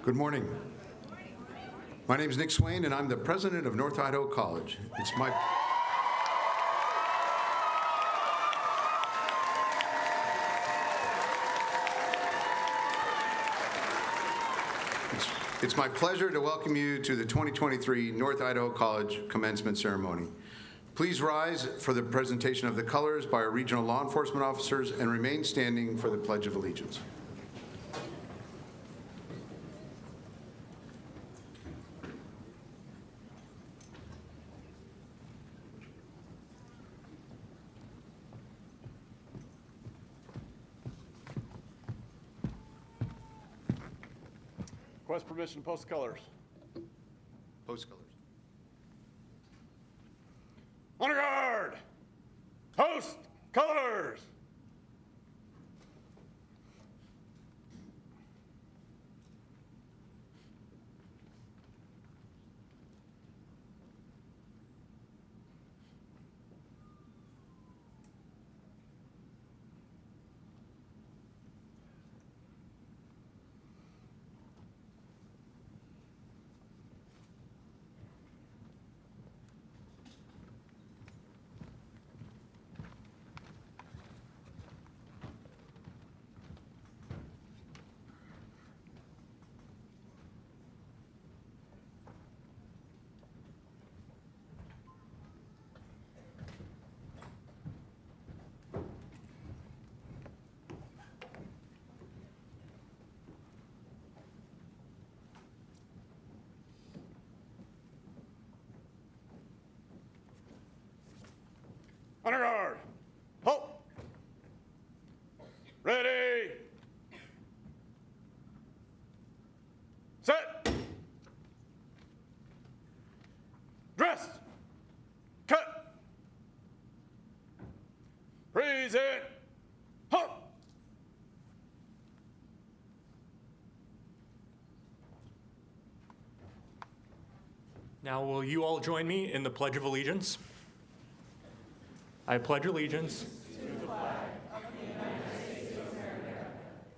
Good morning. My name is Nick Swain, and I'm the president of North Idaho College. It's my pleasure to welcome you to the 2023 North Idaho College Commencement Ceremony. Please rise for the presentation of the colors by our regional law enforcement officers and remain standing for the Pledge of Allegiance. Request permission to post colors. Post colors. Honor guard! Post colors! Honor guard! Halt! Ready! Set! Dress! Cut! Present! Halt! Now will you all join me in the Pledge of Allegiance? I pledge allegiance to the flag of the United States of America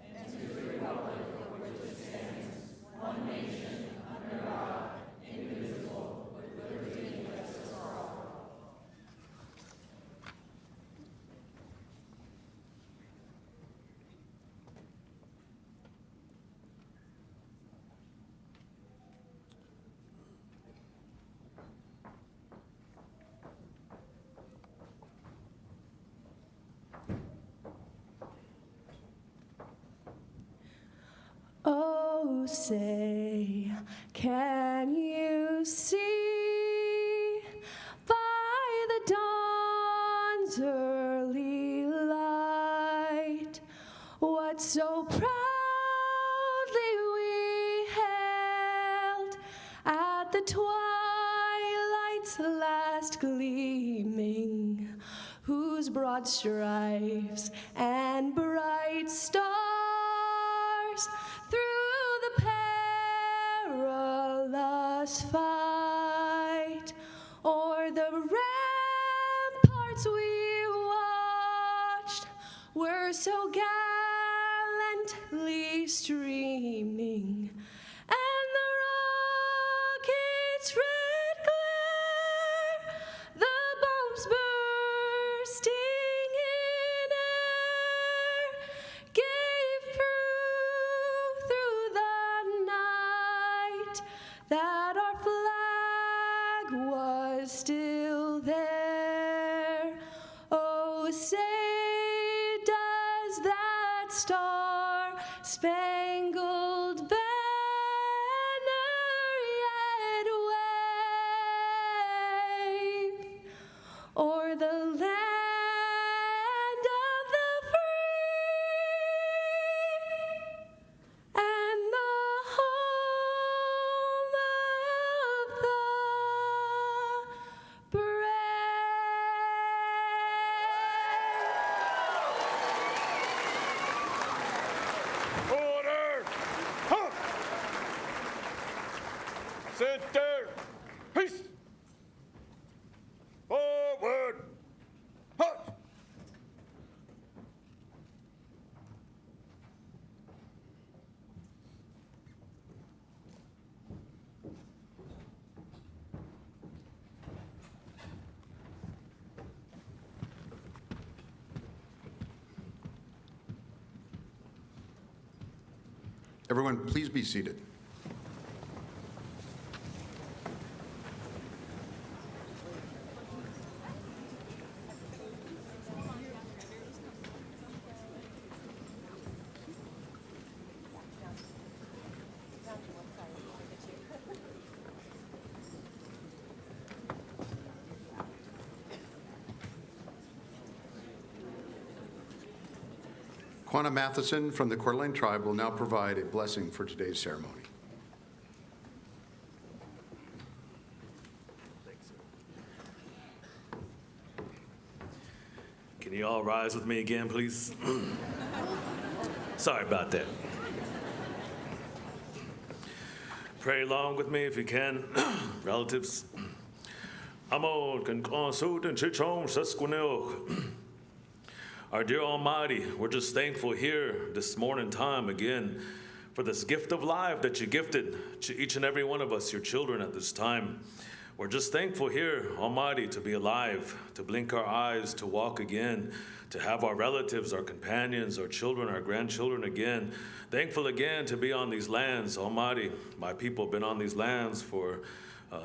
and to the republic for which it stands, one nation, under God, indivisible, with liberty and justice for all. Oh, say, can you see by the dawn's early light what so proudly we hailed at the twilight's last gleaming, whose broad stripes and bright stars through the perilous fight o'er the ramparts we watched were so gallantly streaming, and the rocket's red glare, the bombs bursting in air, gave proof through the night that our flag was still there. Oh, say, does that star-spangled banner yet wave o'er the land of the free and the home of the brave? Order! Halt! Center! Peace! Forward! Everyone, please be seated. Quanah Matheson from the Coeur d'Alene tribe will now provide a blessing for today's ceremony. Can you all rise with me again, please? Sorry about that. Pray along with me if you can, relatives. Amo kan consult and chichom sesquinil. Our dear Almighty, we're just thankful here this morning time again for this gift of life that you gifted to each and every one of us, your children, at this time. We're just thankful here, Almighty, to be alive, to blink our eyes, to walk again, to have our relatives, our companions, our children, our grandchildren again. Thankful again to be on these lands, Almighty. My people have been on these lands for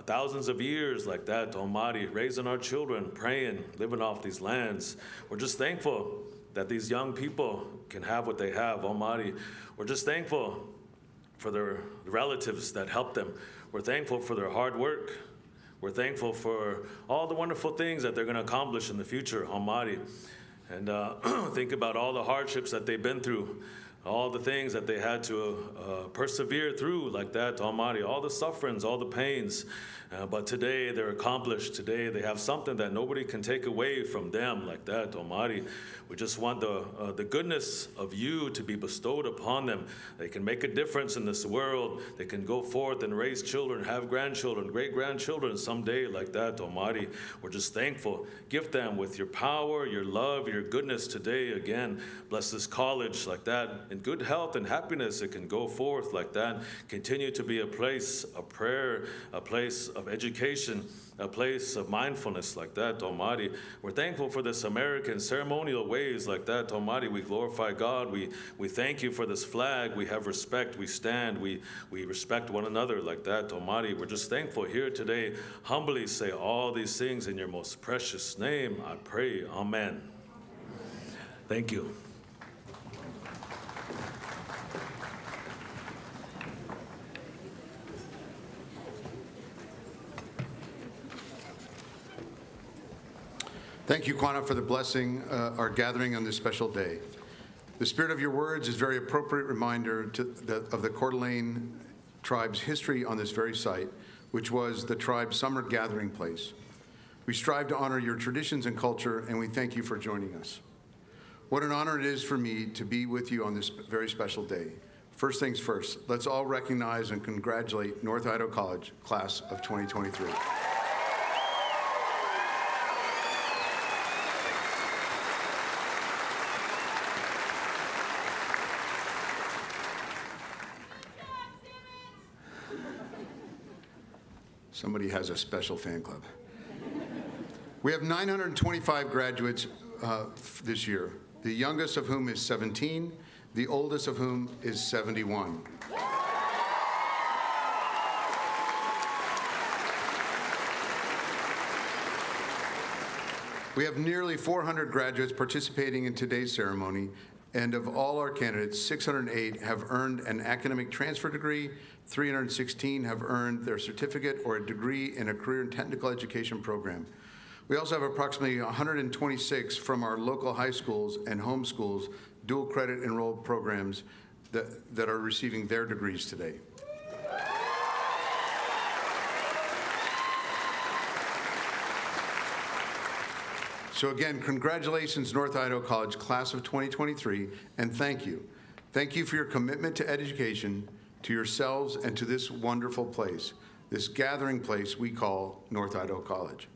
thousands of years like that, Almighty, raising our children, praying, living off these lands. We're just thankful that these young people can have what they have, Almighty. We're just thankful for their relatives that help them. We're thankful for their hard work. We're thankful for all the wonderful things that they're going to accomplish in the future, Almighty. And think about all the hardships that they've been through, all the things that they had to persevere through like that, Almighty, all the sufferings, all the pains. But today they're accomplished. Today they have something that nobody can take away from them like that, Almighty. We just want the goodness of you to be bestowed upon them. They can make a difference in this world. They can go forth and raise children, have grandchildren, great-grandchildren someday like that, Almighty. We're just thankful. Gift them with your power, your love, your goodness today again. Bless this college like that. In good health and happiness, it can go forth like that. Continue to be a place of prayer, a place of education, a place of mindfulness like that, Almighty. We're thankful for this American ceremonial ways like that, Almighty. We glorify God. We thank you for this flag. We have respect. We stand. We respect one another like that, Almighty. We're just thankful here today. Humbly say all these things in your most precious name, I pray. Amen. Thank you. Thank you, Quanah, for the blessing, our gathering on this special day. The spirit of your words is a very appropriate reminder of the Coeur d'Alene tribe's history on this very site, which was the tribe's summer gathering place. We strive to honor your traditions and culture, and we thank you for joining us. What an honor it is for me to be with you on this very special day. First things first, let's all recognize and congratulate North Idaho College, class of 2023. Somebody has a special fan club. We have 925 graduates this year, the youngest of whom is 17, the oldest of whom is 71. We have nearly 400 graduates participating in today's ceremony, and of all our candidates, 608 have earned an academic transfer degree, 316 have earned their certificate or a degree in a career and technical education program. We also have approximately 126 from our local high schools and home schools, dual credit enrolled programs that are receiving their degrees today. So again, congratulations, North Idaho College, class of 2023, and thank you. Thank you for your commitment to education, to yourselves, and to this wonderful place, this gathering place we call North Idaho College.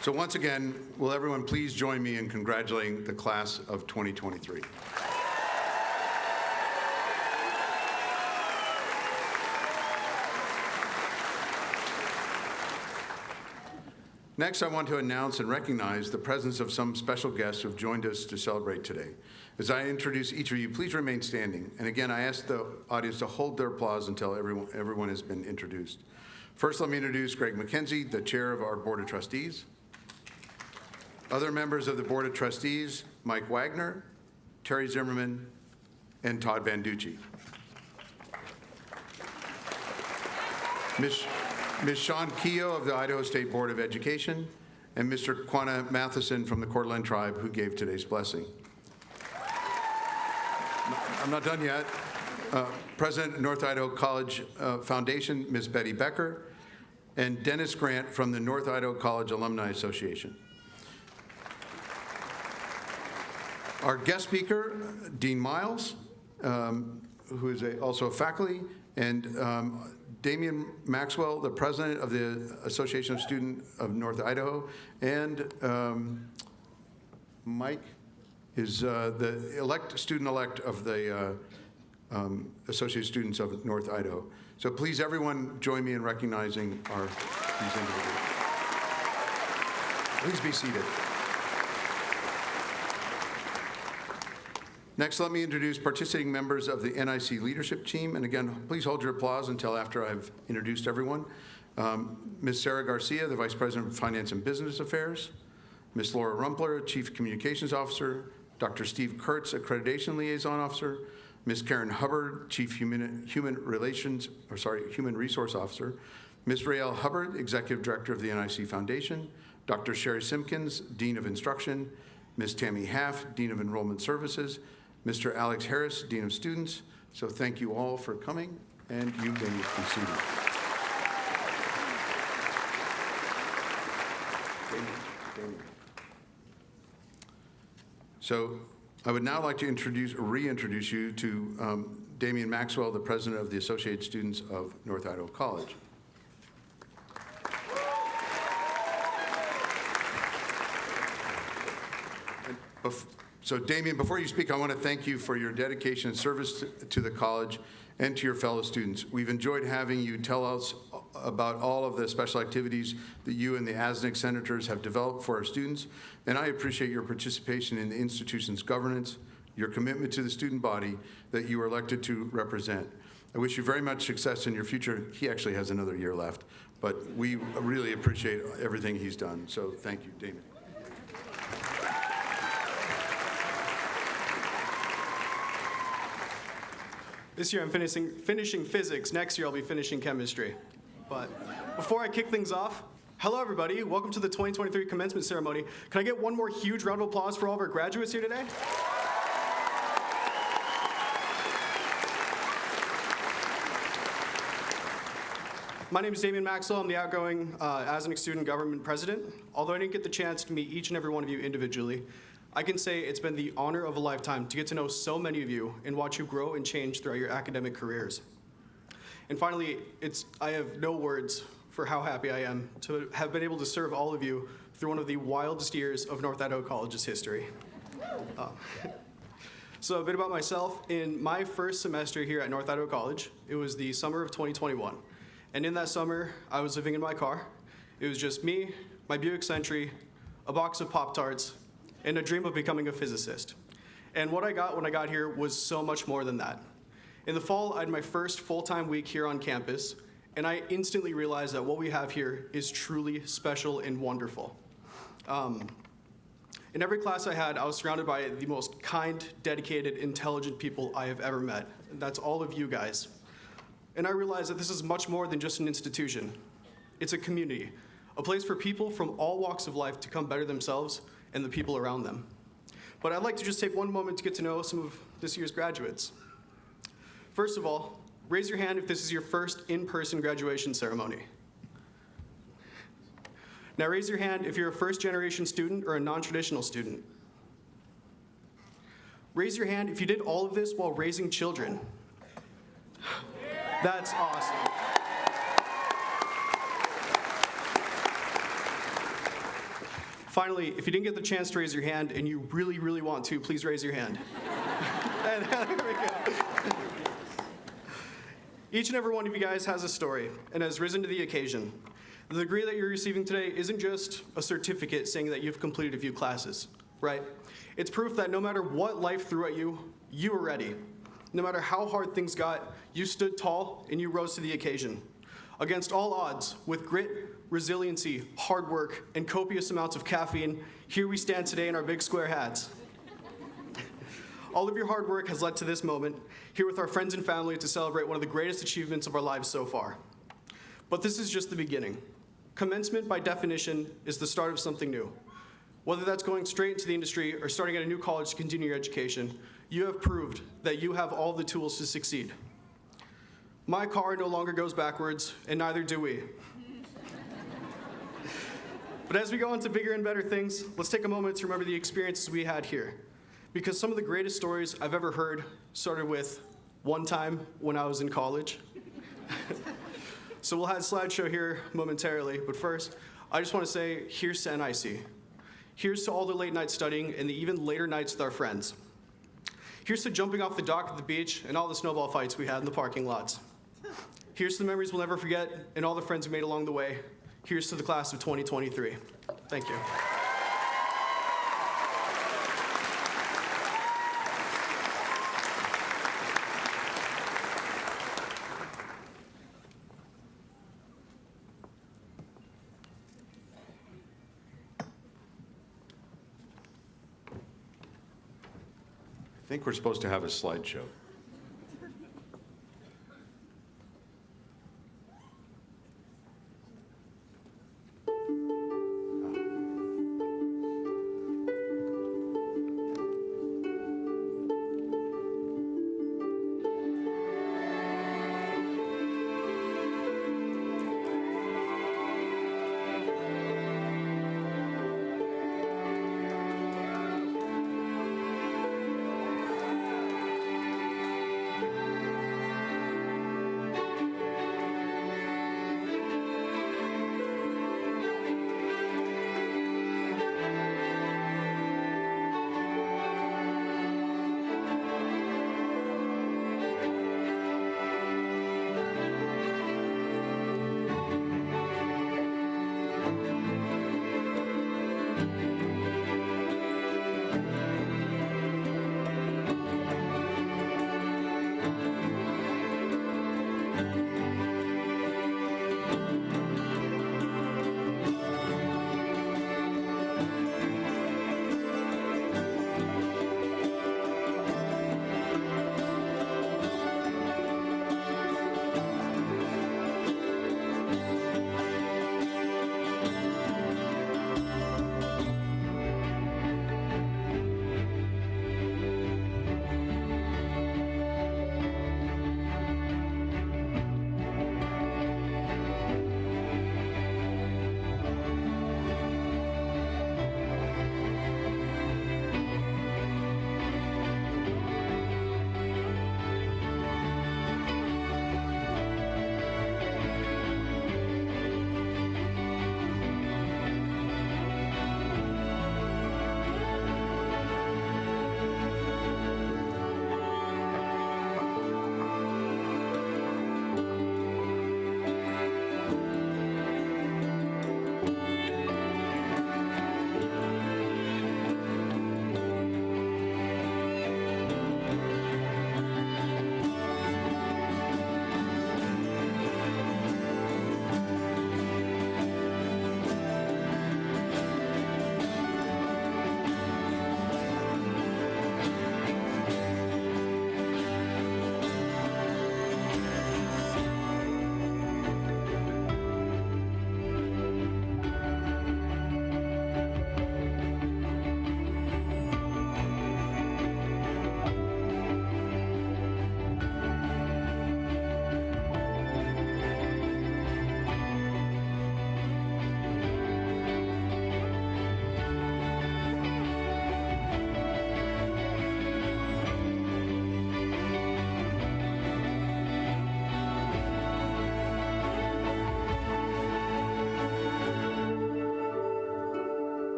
So once again, will everyone please join me in congratulating the class of 2023. Next, I want to announce and recognize the presence of some special guests who have joined us to celebrate today. As I introduce each of you, please remain standing. And again, I ask the audience to hold their applause until everyone has been introduced. First, let me introduce Greg McKenzie, the chair of our Board of Trustees. Other members of the Board of Trustees, Mike Wagner, Terry Zimmerman, and Todd Banducci. Ms. Sean Keogh of the Idaho State Board of Education, and Mr. Quanah Matheson from the Coeur d'Alene Tribe, who gave today's blessing. I'm not done yet. President of North Idaho College Foundation, Ms. Betty Becker, and Dennis Grant from the North Idaho College Alumni Association. Our guest speaker, Dean Miles, who is also a faculty, and Damian Maxwell, the president of the Association of Students of North Idaho, and Mike is the student-elect of the Associated Students of North Idaho. So please, everyone, join me in recognizing these individuals. Please be seated. Next, let me introduce participating members of the NIC leadership team. And again, please hold your applause until after I've introduced everyone. Ms. Sarah Garcia, the Vice President of Finance and Business Affairs. Ms. Laura Rumpler, Chief Communications Officer. Dr. Steve Kurtz, Accreditation Liaison Officer. Ms. Karen Hubbard, Chief Human Resource Officer. Ms. Rael Hubbard, Executive Director of the NIC Foundation. Dr. Sherry Simpkins, Dean of Instruction. Ms. Tammy Half, Dean of Enrollment Services. Mr. Alex Harris, Dean of Students. So thank you all for coming, and you may be seated. So I would now like to reintroduce you to Damian Maxwell, the president of the Associated Students of North Idaho College. So Damian, before you speak, I want to thank you for your dedication and service to the college and to your fellow students. We've enjoyed having you tell us about all of the special activities that you and the ASNC senators have developed for our students, and I appreciate your participation in the institution's governance, your commitment to the student body that you were elected to represent. I wish you very much success in your future. He actually has another year left, but we really appreciate everything he's done. So thank you, Damian. This year I'm finishing physics. Next year I'll be finishing chemistry. But before I kick things off, hello everybody. Welcome to the 2023 commencement ceremony. Can I get one more huge round of applause for all of our graduates here today? My name is Damian Maxwell. I'm the outgoing ASNC student government president. Although I didn't get the chance to meet each and every one of you individually, I can say it's been the honor of a lifetime to get to know so many of you and watch you grow and change throughout your academic careers. And finally, I have no words for how happy I am to have been able to serve all of you through one of the wildest years of North Idaho College's history. So a bit about myself. In my first semester here at North Idaho College, it was the summer of 2021. And in that summer, I was living in my car. It was just me, my Buick Century, a box of Pop-Tarts, and a dream of becoming a physicist. And what I got when I got here was so much more than that. In the fall, I had my first full-time week here on campus, and I instantly realized that what we have here is truly special and wonderful. In every class I had, I was surrounded by the most kind, dedicated, intelligent people I have ever met. And that's all of you guys. And I realized that this is much more than just an institution. It's a community, a place for people from all walks of life to come better themselves and the people around them. But I'd like to just take one moment to get to know some of this year's graduates. First of all, raise your hand if this is your first in-person graduation ceremony. Now raise your hand if you're a first-generation student or a non-traditional student. Raise your hand if you did all of this while raising children. That's awesome. Finally, if you didn't get the chance to raise your hand and you really, really want to, please raise your hand. There we go. Each and every one of you guys has a story and has risen to the occasion. The degree that you're receiving today isn't just a certificate saying that you've completed a few classes, right? It's proof that no matter what life threw at you, you were ready. No matter how hard things got, you stood tall and you rose to the occasion. Against all odds, with grit, resiliency, hard work, and copious amounts of caffeine, here we stand today in our big square hats. All of your hard work has led to this moment, here with our friends and family to celebrate one of the greatest achievements of our lives so far. But this is just the beginning. Commencement, by definition, is the start of something new. Whether that's going straight into the industry or starting at a new college to continue your education, you have proved that you have all the tools to succeed. My car no longer goes backwards, and neither do we. But as we go on to bigger and better things, let's take a moment to remember the experiences we had here. Because some of the greatest stories I've ever heard started with one time when I was in college. So we'll have a slideshow here momentarily, but first, I just want to say, here's to NIC. Here's to all the late night studying and the even later nights with our friends. Here's to jumping off the dock at the beach and all the snowball fights we had in the parking lots. Here's to the memories we'll never forget and all the friends we made along the way. Here's to the class of 2023. Thank you. I think we're supposed to have a slideshow.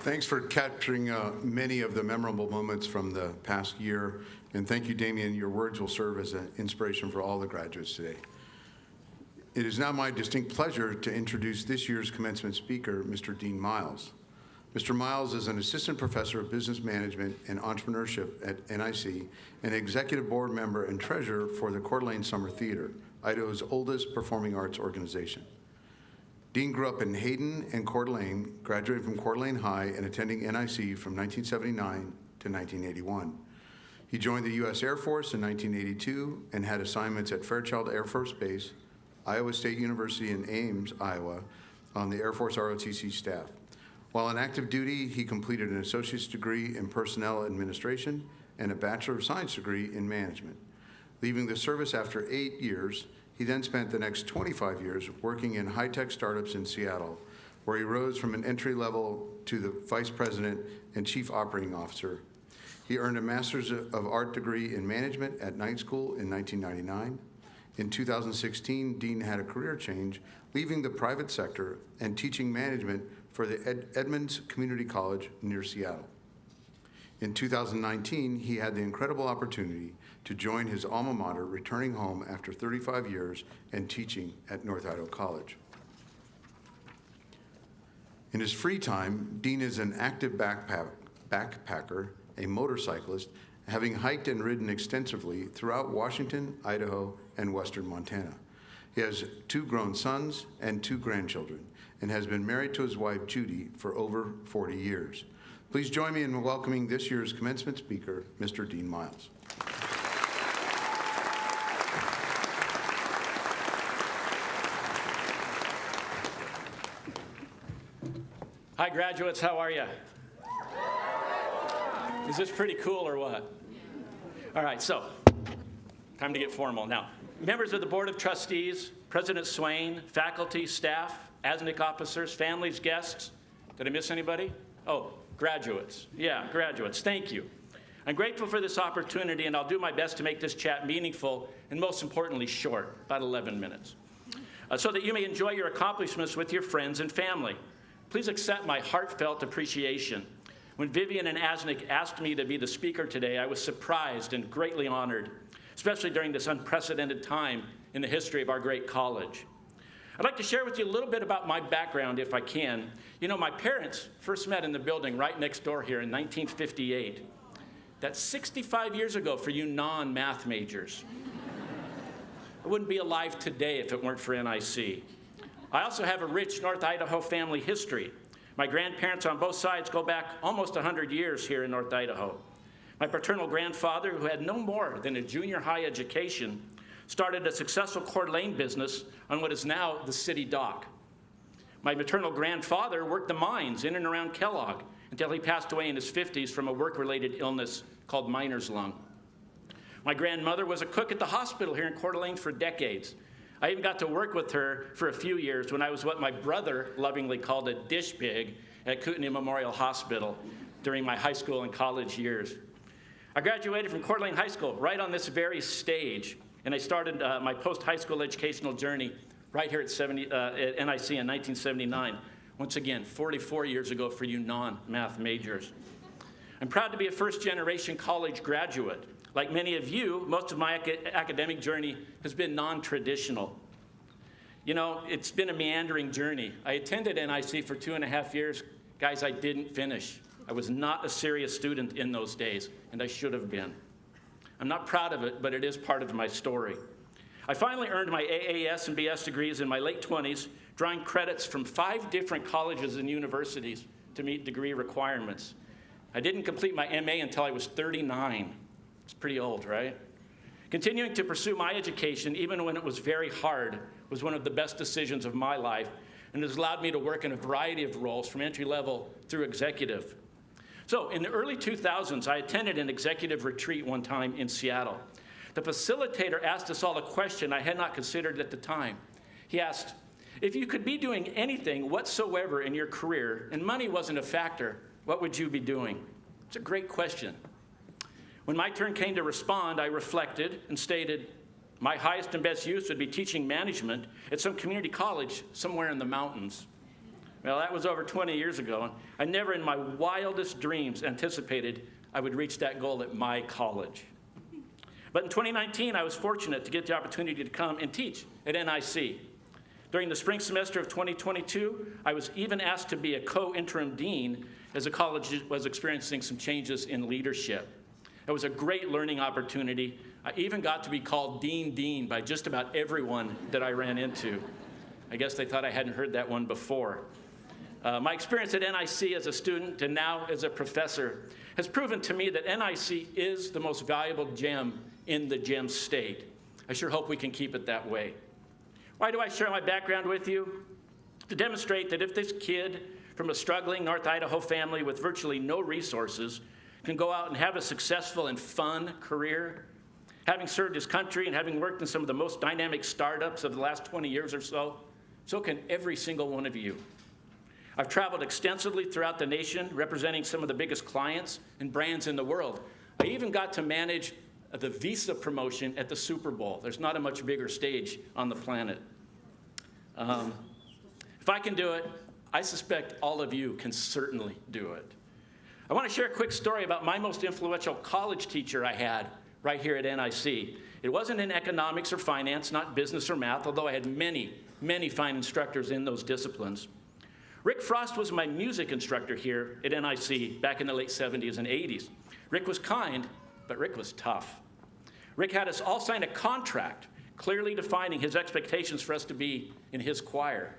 Thanks for capturing many of the memorable moments from the past year. And thank you, Damien. Your words will serve as an inspiration for all the graduates today. It is now my distinct pleasure to introduce this year's commencement speaker, Mr. Dean Miles. Mr. Miles is an assistant professor of business management and entrepreneurship at NIC, an executive board member and treasurer for the Coeur d'Alene Summer Theater, Idaho's oldest performing arts organization. Dean grew up in Hayden and Coeur d'Alene, graduated from Coeur d'Alene High and attending NIC from 1979 to 1981. He joined the U.S. Air Force in 1982 and had assignments at Fairchild Air Force Base, Iowa State University in Ames, Iowa, on the Air Force ROTC staff. While on active duty, he completed an associate's degree in personnel administration and a Bachelor of Science degree in management. Leaving the service after 8 years, he then spent the next 25 years working in high-tech startups in Seattle, where he rose from an entry level to the vice president and chief operating officer. He earned a Master's of Art degree in management at Knight School in 1999. In 2016, Dean had a career change, leaving the private sector and teaching management for the Edmonds Community College near Seattle. In 2019, he had the incredible opportunity to join his alma mater, returning home after 35 years and teaching at North Idaho College. In his free time, Dean is an active backpacker, a motorcyclist, having hiked and ridden extensively throughout Washington, Idaho, and western Montana. He has 2 grown sons and 2 grandchildren, and has been married to his wife, Judy, for over 40 years. Please join me in welcoming this year's commencement speaker, Mr. Dean Miles. Hi, graduates, how are you? Is this pretty cool or what? All right, so time to get formal. Now, members of the Board of Trustees, President Swain, faculty, staff, ASNIC officers, families, guests. Did I miss anybody? Oh, graduates. Yeah, graduates, thank you. I'm grateful for this opportunity, and I'll do my best to make this chat meaningful and most importantly short, about 11 minutes, so that you may enjoy your accomplishments with your friends and family. Please accept my heartfelt appreciation. When Vivian and ASNIC asked me to be the speaker today, I was surprised and greatly honored, especially during this unprecedented time in the history of our great college. I'd like to share with you a little bit about my background, if I can. You know, my parents first met in the building right next door here in 1958. That's 65 years ago for you non-math majors. I wouldn't be alive today if it weren't for NIC. I also have a rich North Idaho family history. My grandparents on both sides go back almost 100 years here in North Idaho. My paternal grandfather, who had no more than a junior high education, started a successful Coeur d'Alene business on what is now the city dock. My maternal grandfather worked the mines in and around Kellogg until he passed away in his 50s from a work-related illness called miner's lung. My grandmother was a cook at the hospital here in Coeur d'Alene for decades. I even got to work with her for a few years when I was what my brother lovingly called a dish pig at Kootenai Memorial Hospital during my high school and college years. I graduated from Coeur d'Alene High School right on this very stage, and I started my post-high school educational journey right here at NIC in 1979. Once again, 44 years ago for you non-math majors. I'm proud to be a first-generation college graduate. Like many of you, most of my academic journey has been non-traditional. You know, it's been a meandering journey. I attended NIC for 2.5 years. Guys, I didn't finish. I was not a serious student in those days, and I should have been. I'm not proud of it, but it is part of my story. I finally earned my AAS and BS degrees in my late 20s, drawing credits from 5 different colleges and universities to meet degree requirements. I didn't complete my MA until I was 39. It's pretty old, right? Continuing to pursue my education, even when it was very hard, was one of the best decisions of my life, and has allowed me to work in a variety of roles from entry level through executive. So in the early 2000s, I attended an executive retreat one time in Seattle. The facilitator asked us all a question I had not considered at the time. He asked, if you could be doing anything whatsoever in your career and money wasn't a factor, what would you be doing? It's a great question. When my turn came to respond, I reflected and stated, my highest and best use would be teaching management at some community college somewhere in the mountains. Well, that was over 20 years ago, and I never in my wildest dreams anticipated I would reach that goal at my college. But in 2019, I was fortunate to get the opportunity to come and teach at NIC. During the spring semester of 2022, I was even asked to be a co-interim dean as the college was experiencing some changes in leadership. It was a great learning opportunity. I even got to be called Dean by just about everyone that I ran into. I guess they thought I hadn't heard that one before. My experience at NIC as a student and now as a professor has proven to me that NIC is the most valuable gem in the gem state. I sure hope we can keep it that way. Why do I share my background with you? To demonstrate that if this kid from a struggling North Idaho family with virtually no resources can go out and have a successful and fun career, having served his country and having worked in some of the most dynamic startups of the last 20 years or so, so can every single one of you. I've traveled extensively throughout the nation, representing some of the biggest clients and brands in the world. I even got to manage the Visa promotion at the Super Bowl. There's not a much bigger stage on the planet. If I can do it, I suspect all of you can certainly do it. I want to share a quick story about my most influential college teacher I had right here at NIC. It wasn't in economics or finance, not business or math, although I had many, many fine instructors in those disciplines. Rick Frost was my music instructor here at NIC back in the late 70s and 80s. Rick was kind, but Rick was tough. Rick had us all sign a contract, clearly defining his expectations for us to be in his choir.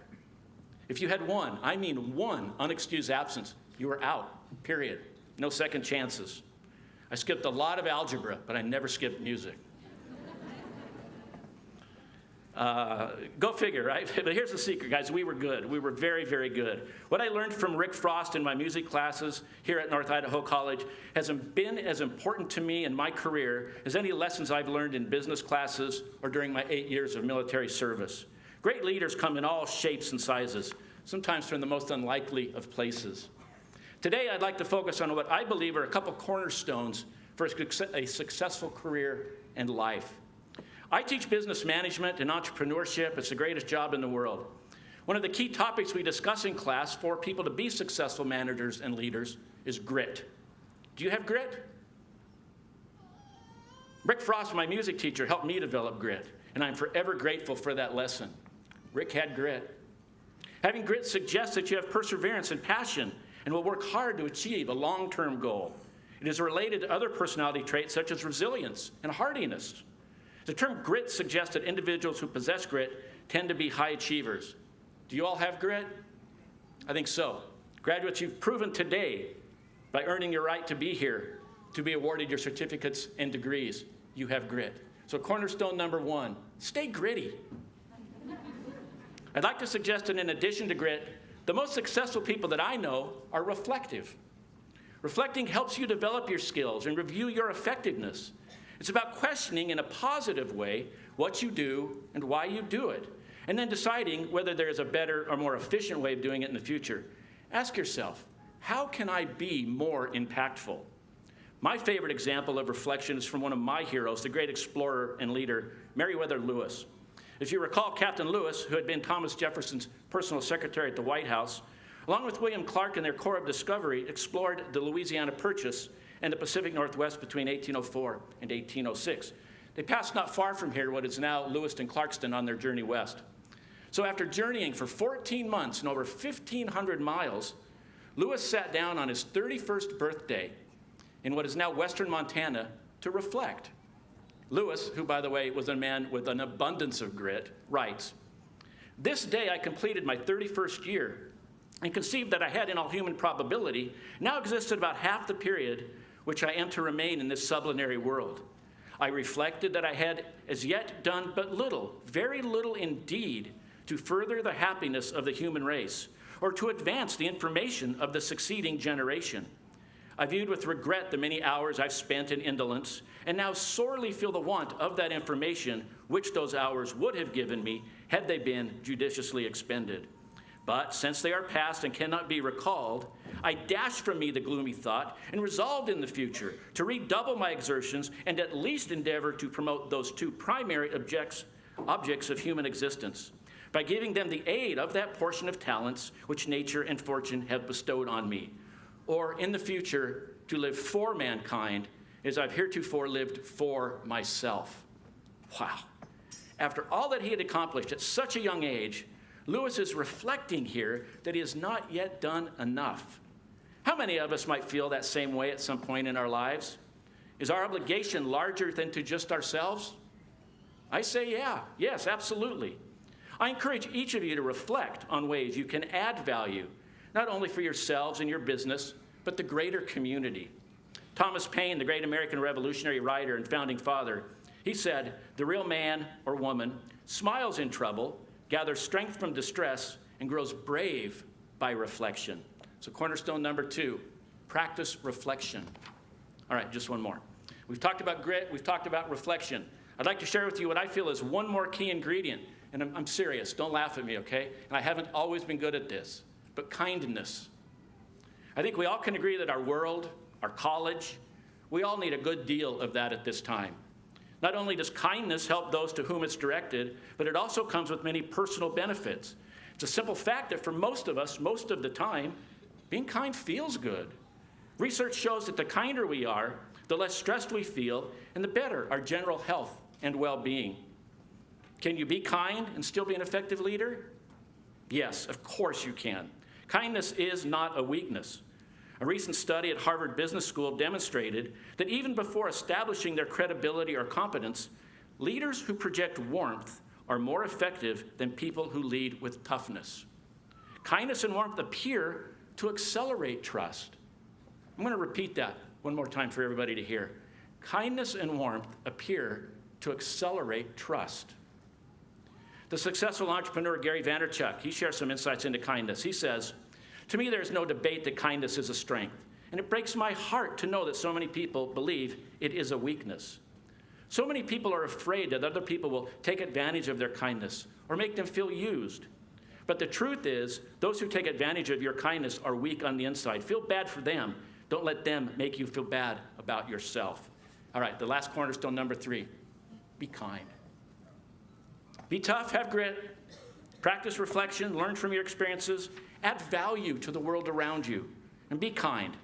If you had one, I mean one, unexcused absence, you were out, period. No second chances. I skipped a lot of algebra, but I never skipped music. Go figure, right? But here's the secret, guys. We were good. We were very, very good. What I learned from Rick Frost in my music classes here at North Idaho College has been as important to me in my career as any lessons I've learned in business classes or during my 8 years of military service. Great leaders come in all shapes and sizes, sometimes from the most unlikely of places. Today, I'd like to focus on what I believe are a couple cornerstones for a successful career and life. I teach business management and entrepreneurship. It's the greatest job in the world. One of the key topics we discuss in class for people to be successful managers and leaders is grit. Do you have grit? Rick Frost, my music teacher, helped me develop grit, and I'm forever grateful for that lesson. Rick had grit. Having grit suggests that you have perseverance and passion and will work hard to achieve a long-term goal. It is related to other personality traits such as resilience and hardiness. The term grit suggests that individuals who possess grit tend to be high achievers. Do you all have grit? I think so. Graduates, you've proven today by earning your right to be here, to be awarded your certificates and degrees. You have grit. So cornerstone number one, stay gritty. I'd like to suggest that in addition to grit, the most successful people that I know are reflective. Reflecting helps you develop your skills and review your effectiveness. It's about questioning in a positive way what you do and why you do it, and then deciding whether there is a better or more efficient way of doing it in the future. Ask yourself, how can I be more impactful? My favorite example of reflection is from one of my heroes, the great explorer and leader, Meriwether Lewis. If you recall, Captain Lewis, who had been Thomas Jefferson's personal secretary at the White House, along with William Clark and their Corps of Discovery, explored the Louisiana Purchase and the Pacific Northwest between 1804 and 1806. They passed not far from here what is now Lewiston, Clarkston on their journey west. So after journeying for 14 months and over 1,500 miles, Lewis sat down on his 31st birthday in what is now western Montana to reflect. Lewis, who by the way was a man with an abundance of grit, writes, "This day I completed my 31st year and conceived that I had in all human probability now existed about half the period which I am to remain in this sublunary world. I reflected that I had as yet done but little, very little indeed, to further the happiness of the human race, or to advance the information of the succeeding generation. I viewed with regret the many hours I've spent in indolence, and now sorely feel the want of that information which those hours would have given me had they been judiciously expended. But since they are past and cannot be recalled, I dashed from me the gloomy thought and resolved in the future to redouble my exertions and at least endeavor to promote those two primary objects of human existence, by giving them the aid of that portion of talents which nature and fortune have bestowed on me, or in the future to live for mankind as I've heretofore lived for myself. Wow. After all that he had accomplished at such a young age, Lewis is reflecting here that he has not yet done enough. How many of us might feel that same way at some point in our lives? Is our obligation larger than to just ourselves? I say yes, absolutely. I encourage each of you to reflect on ways you can add value, not only for yourselves and your business, but the greater community. Thomas Paine, the great American revolutionary writer and founding father, he said, "The real man or woman smiles in trouble, gathers strength from distress, and grows brave by reflection." So cornerstone number 2, practice reflection. All right, just one more. We've talked about grit, we've talked about reflection. I'd like to share with you what I feel is one more key ingredient, and I'm serious, don't laugh at me, okay? And I haven't always been good at this, but kindness. I think we all can agree that our world, our college, we all need a good deal of that at this time. Not only does kindness help those to whom it's directed, but it also comes with many personal benefits. It's a simple fact that for most of us, most of the time, being kind feels good. Research shows that the kinder we are, the less stressed we feel, and the better our general health and well-being. Can you be kind and still be an effective leader? Yes, of course you can. Kindness is not a weakness. A recent study at Harvard Business School demonstrated that even before establishing their credibility or competence, leaders who project warmth are more effective than people who lead with toughness. Kindness and warmth appear to accelerate trust. I'm going to repeat that one more time for everybody to hear. Kindness and warmth appear to accelerate trust. The successful entrepreneur Gary Vaynerchuk, he shares some insights into kindness. He says, "To me, there's no debate that kindness is a strength, and it breaks my heart to know that so many people believe it is a weakness. So many people are afraid that other people will take advantage of their kindness or make them feel used. But the truth is, those who take advantage of your kindness are weak on the inside. Feel bad for them. Don't let them make you feel bad about yourself." All right, the last cornerstone, number 3, be kind. Be tough, have grit, practice reflection, learn from your experiences, add value to the world around you, and be kind.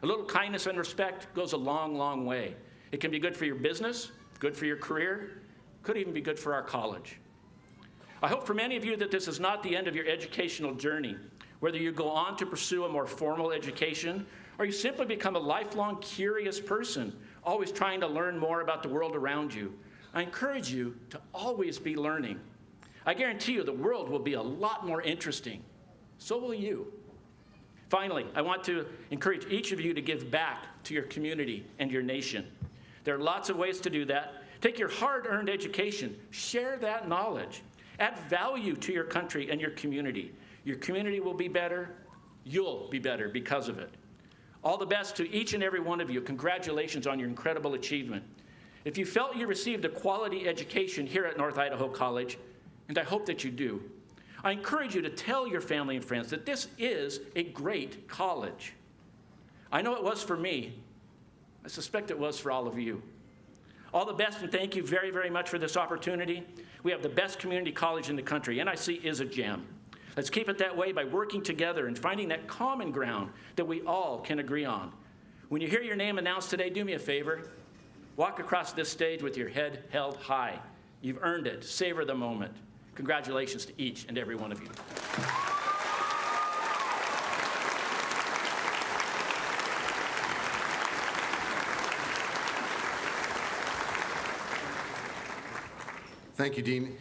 A little kindness and respect goes a long, long way. It can be good for your business, good for your career, could even be good for our college. I hope for many of you that this is not the end of your educational journey, whether you go on to pursue a more formal education or you simply become a lifelong curious person, always trying to learn more about the world around you. I encourage you to always be learning. I guarantee you the world will be a lot more interesting. So will you. Finally, I want to encourage each of you to give back to your community and your nation. There are lots of ways to do that. Take your hard-earned education, share that knowledge, add value to your country and your community. Your community will be better, you'll be better because of it. All the best to each and every one of you. Congratulations on your incredible achievement. If you felt you received a quality education here at North Idaho College, and I hope that you do, I encourage you to tell your family and friends that this is a great college. I know it was for me. I suspect it was for all of you. All the best, and thank you very, very much for this opportunity. We have the best community college in the country. NIC is a gem. Let's keep it that way by working together and finding that common ground that we all can agree on. When you hear your name announced today, do me a favor. Walk across this stage with your head held high. You've earned it. Savor the moment. Congratulations to each and every one of you. Thank you, Dean.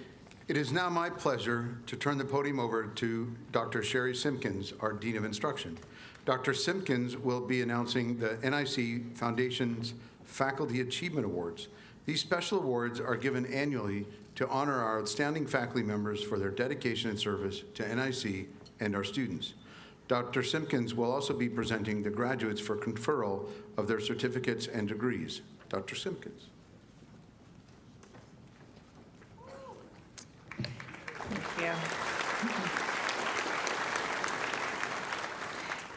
It is now my pleasure to turn the podium over to Dr. Sherry Simpkins, our Dean of Instruction. Dr. Simpkins will be announcing the NIC Foundation's Faculty Achievement Awards. These special awards are given annually to honor our outstanding faculty members for their dedication and service to NIC and our students. Dr. Simpkins will also be presenting the graduates for conferral of their certificates and degrees. Dr. Simpkins. Thank you.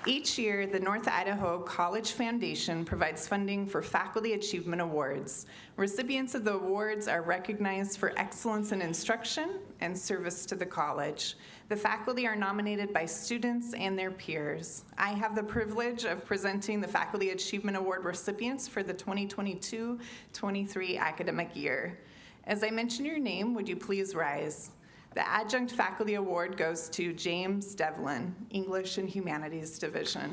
Each year, the North Idaho College Foundation provides funding for Faculty Achievement Awards. Recipients of the awards are recognized for excellence in instruction and service to the college. The faculty are nominated by students and their peers. I have the privilege of presenting the Faculty Achievement Award recipients for the 2022-23 academic year. As I mention your name, would you please rise? The Adjunct Faculty Award goes to James Devlin, English and Humanities Division.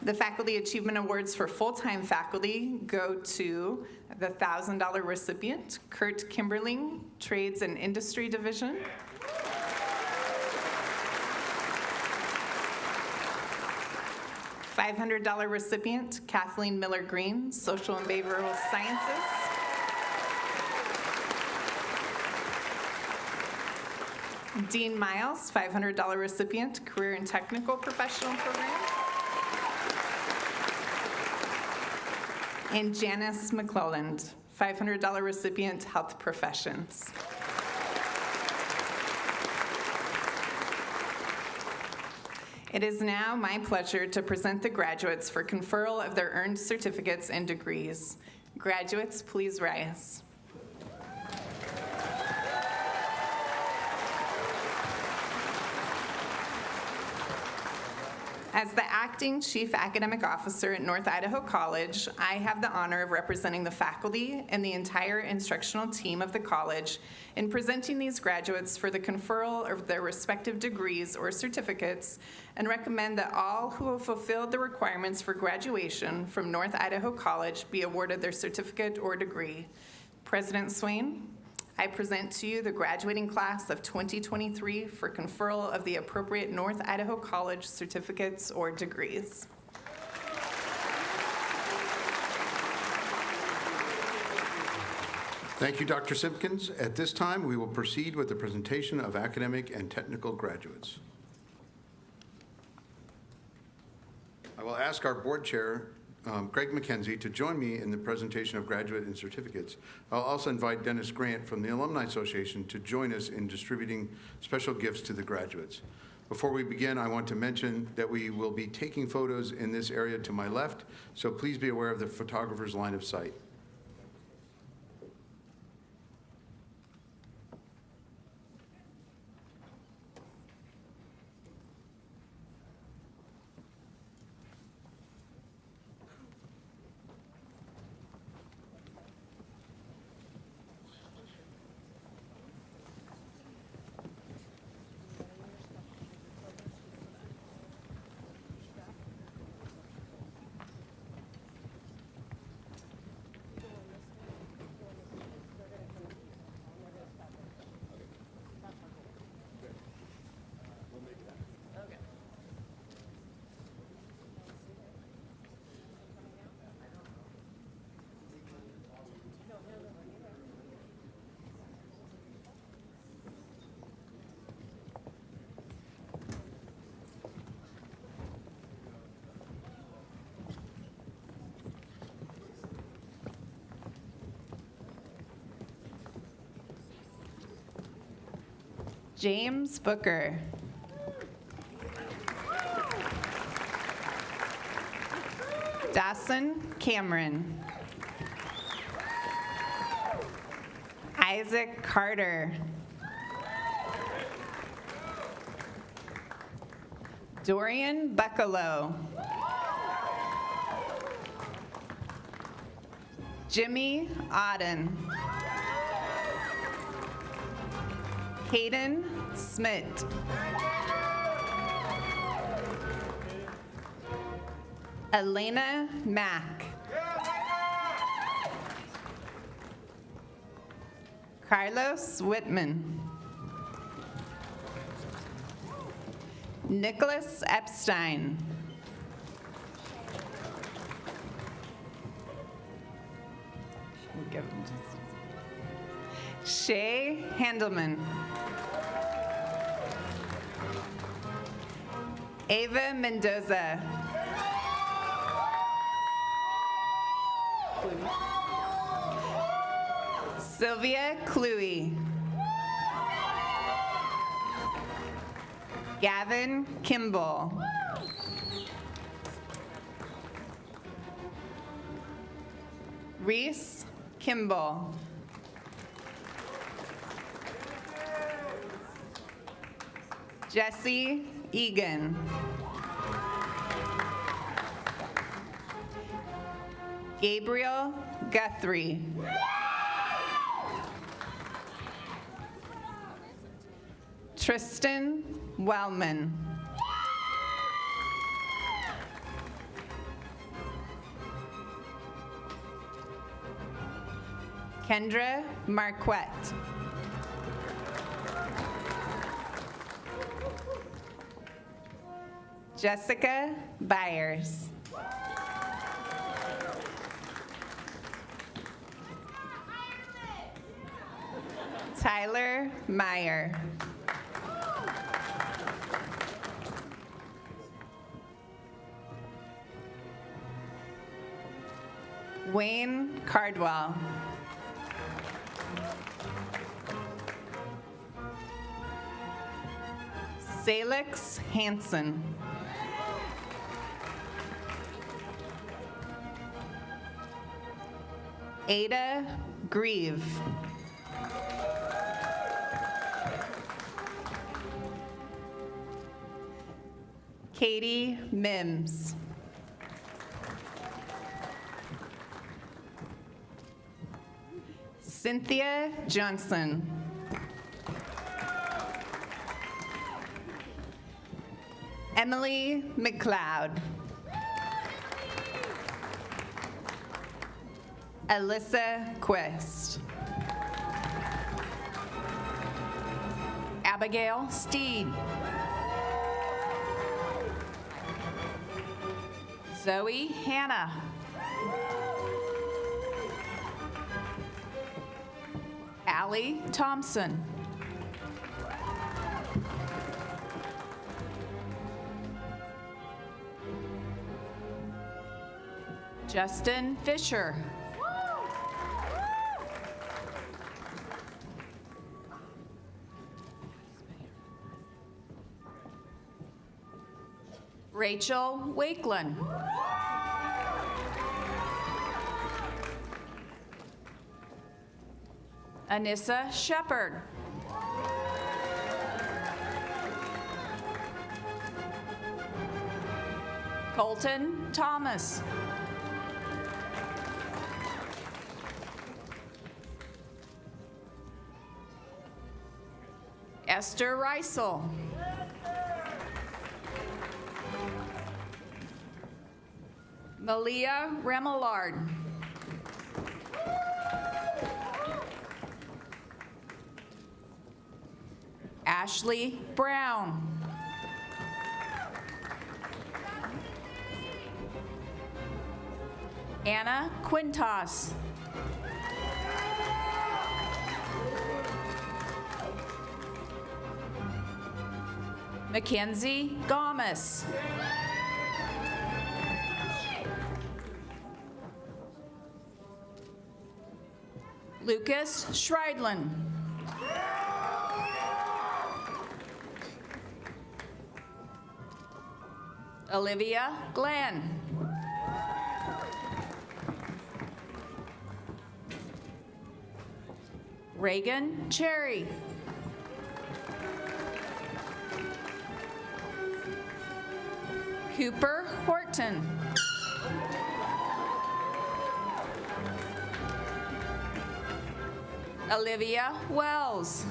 The Faculty Achievement Awards for full-time faculty go to the $1,000 recipient, Kurt Kimberling, Trades and Industry Division. $500 recipient, Kathleen Miller Green, Social and Behavioral Sciences. Dean Miles, $500 recipient, Career and Technical Professional Program. And Janice McClelland, $500 recipient, Health Professions. It is now my pleasure to present the graduates for conferral of their earned certificates and degrees. Graduates, please rise. As the acting chief academic officer at North Idaho College, I have the honor of representing the faculty and the entire instructional team of the college in presenting these graduates for the conferral of their respective degrees or certificates, and recommend that all who have fulfilled the requirements for graduation from North Idaho College be awarded their certificate or degree. President Swain, I present to you the graduating class of 2023 for conferral of the appropriate North Idaho College certificates or degrees. Thank you, Dr. Simpkins. At this time, we will proceed with the presentation of academic and technical graduates. I will ask our board chair, Greg McKenzie, to join me in the presentation of graduate and certificates. I'll also invite Dennis Grant from the Alumni Association to join us in distributing special gifts to the graduates. Before we begin, I want to mention that we will be taking photos in this area to my left, so please be aware of the photographer's line of sight. James Booker. Dawson Cameron. Isaac Carter. Dorian Buccalow. Jimmy Auden. Hayden Smith. Elena Mack. Carlos Whitman. Nicholas Epstein. Shay Handelman. Ava Mendoza. Sylvia Cluey. Gavin Kimball. Reese Kimball. Jesse Egan. Gabriel Guthrie. Tristan Wellman. Kendra Marquette. Jessica Byers. Tyler Meyer. Wayne Cardwell. Salix Hansen. Ada Grieve. Katie Mims. Cynthia Johnson. Emily McLeod. Alyssa Quest. Abigail Steed. Zoe Hannah. Allie Thompson. Justin Fisher. Rachel Wakeland. Anissa Shepard. Colton Thomas. Esther Reisel. Malia Remillard. Ashley Brown. Anna Quintas. Mackenzie Gomes. Lucas Schreidlin. Olivia Glenn. Reagan Cherry. Cooper Horton. Olivia Wells.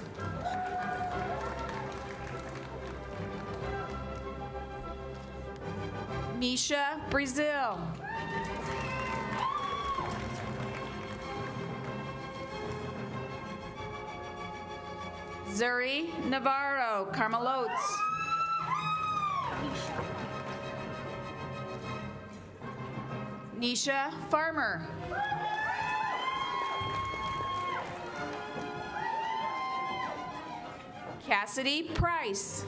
Misha Brazil. Zuri Navarro Carmelotes. Nisha Farmer. Cassidy Price.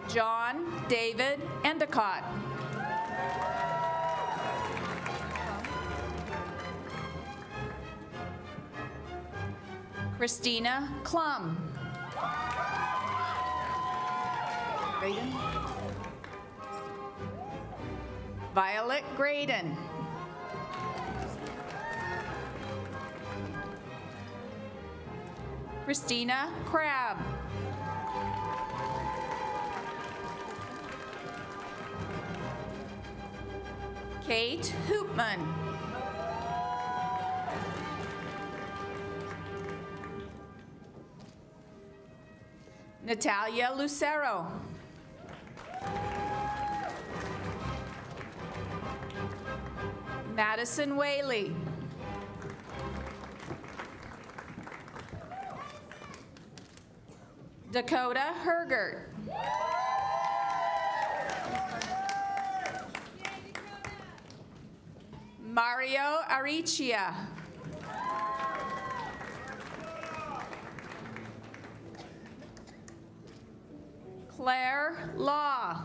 John David Endicott. Christina Klum. Graydon. Violet Graydon. Christina Crabb. Kate Hoopman. Natalia Lucero. Madison Whaley. Dakota Hergert. Mario Aricia. Claire Law.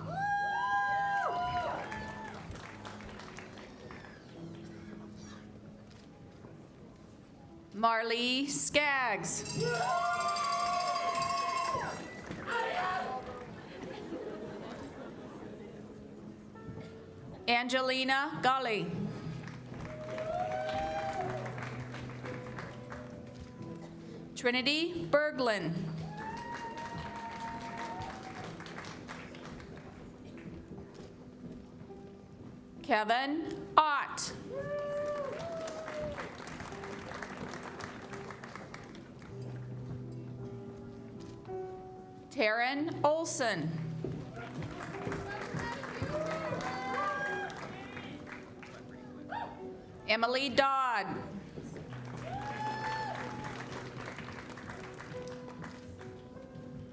Marlee Skaggs. Angelina Gully. Trinity Berglund. Kevin Ott. Taryn Olson. Emily Dodd.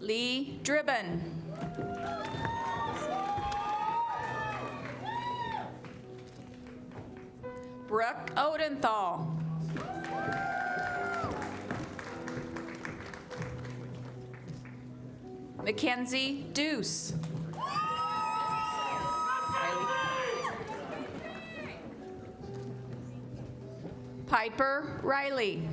Lee Dribbin. Brooke Odenthal. Mackenzie Deuce. Piper Riley.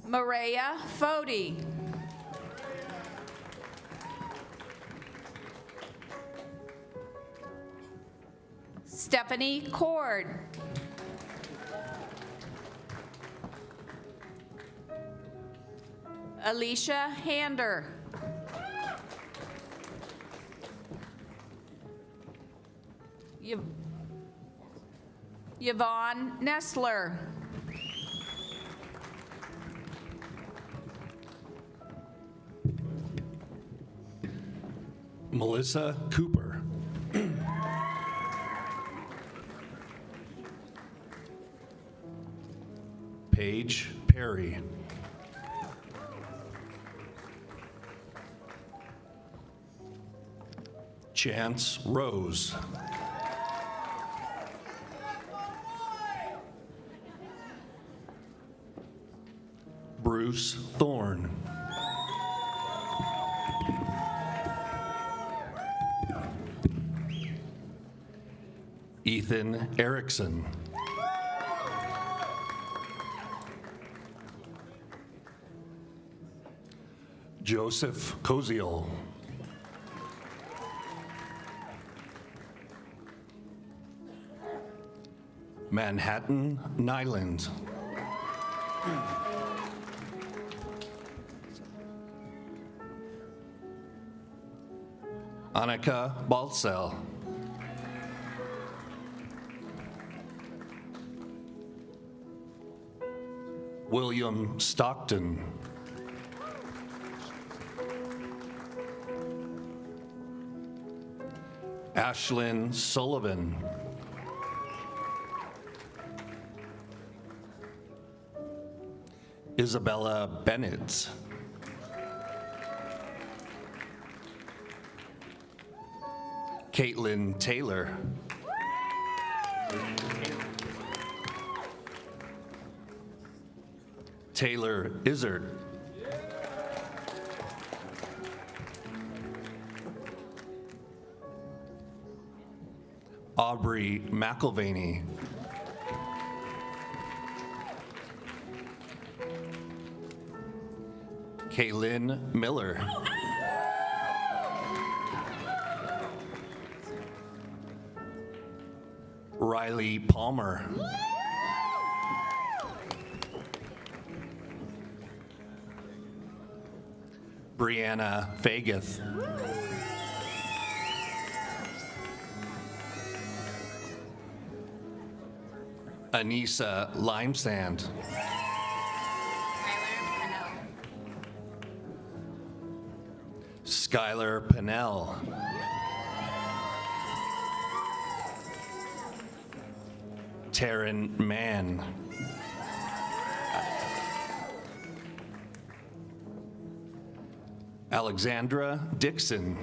Maria Fody. Stephanie Cord. Alicia Hander. Yvonne Nestler. Melissa Cooper. Paige Perry. Chance Rose. Bruce Thorne. Ethan Erickson. Joseph Koziel. Manhattan Nyland. Annika Balsell. William Stockton. Ashlyn Sullivan. Isabella Bennett. Caitlin Taylor. Taylor Izzard. Aubrey McIlvaney. Kaylin Miller. Riley Palmer. Brianna Fageth. Anissa Limesand. Skylar Pennell. Taryn Mann. Alexandra Dixon.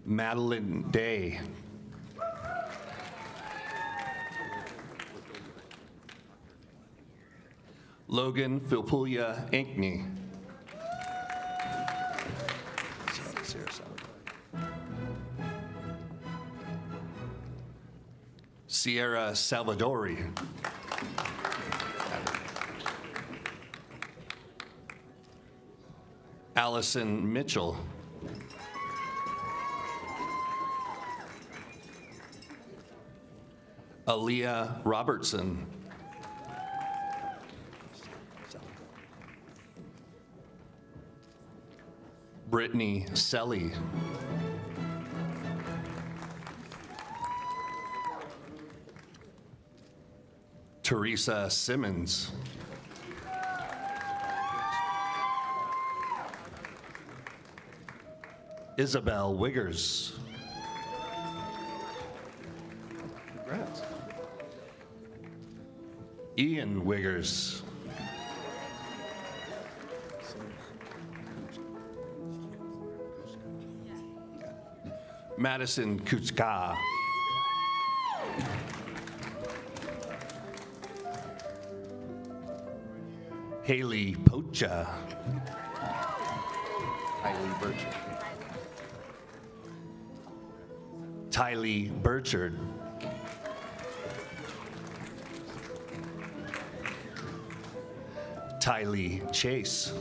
Madeline Day. Logan Philpulia Inkney. Sierra Salvadori. Allison Mitchell. Aaliyah Robertson. Brittany Selly. Teresa Simmons. Isabel Wiggers. Congrats. Ian Wiggers. Madison Kuchka. Haley Pocha. Tylee Burchard. Tylee Chase.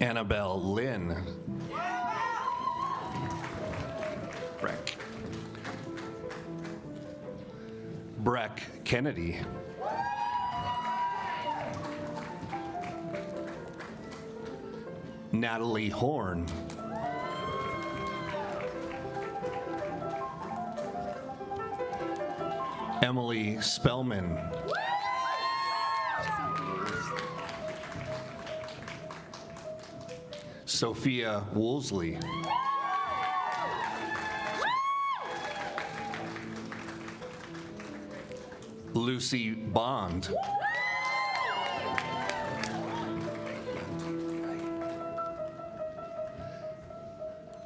Annabelle Lynn. Breck. Breck Kennedy. Natalie Horn. Emily Spellman. Sophia Woolsey. Lucy Bond.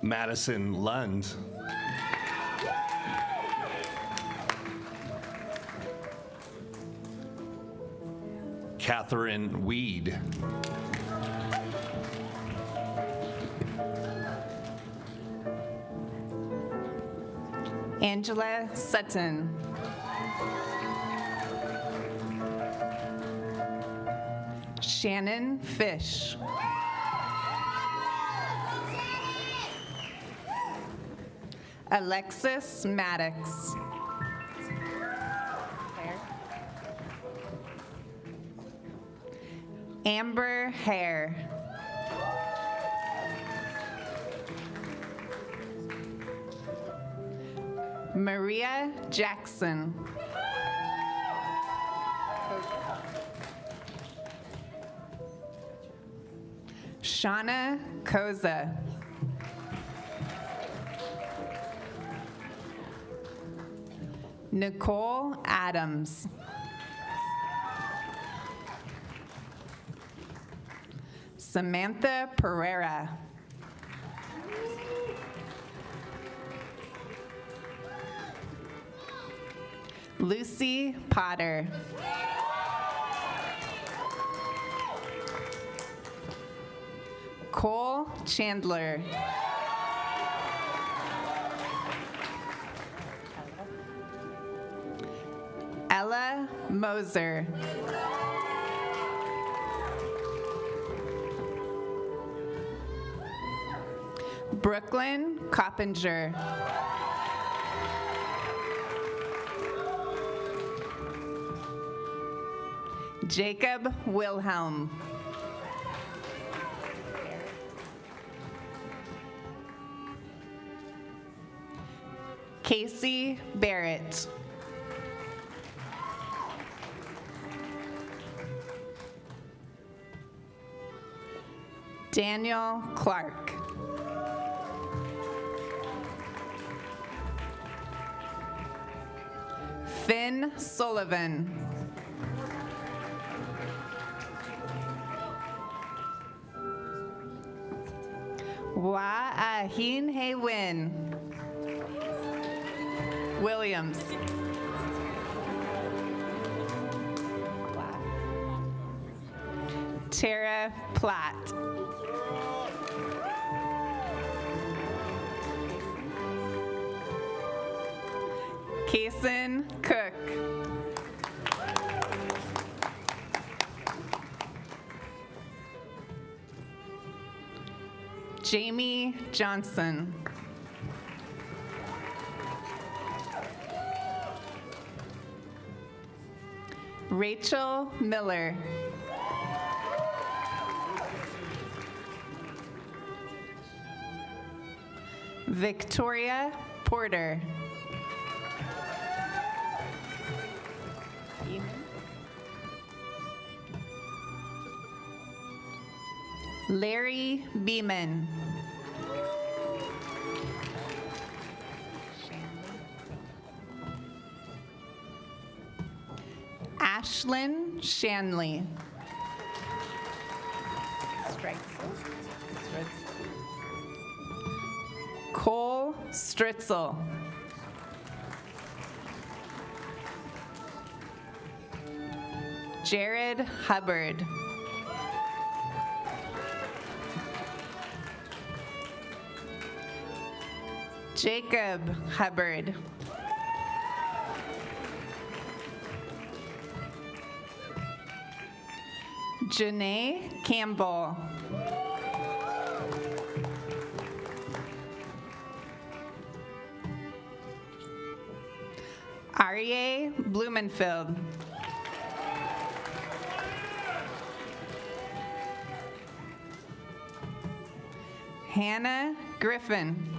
Madison Lund. Catherine Weed. Angela Sutton. Shannon Fish. Alexis Maddox. Amber Hare. Maria Jackson. Shauna Koza. Nicole Adams. Samantha Pereira. Lucy Potter. Cole Chandler. Ella Moser. Brooklyn Coppinger. Jacob Wilhelm. Casey Barrett. Daniel Clark. Finn Sullivan. Wa'ahin Haywin. Williams. Tara Platt. Kason Cook. Jamie Johnson. Rachel Miller. Victoria Porter. Larry Beeman. Ashlyn Shanley. Cole Stritzel. Jared Hubbard. Jacob Hubbard. Janae Campbell. Arye Blumenfeld. Hannah Griffin.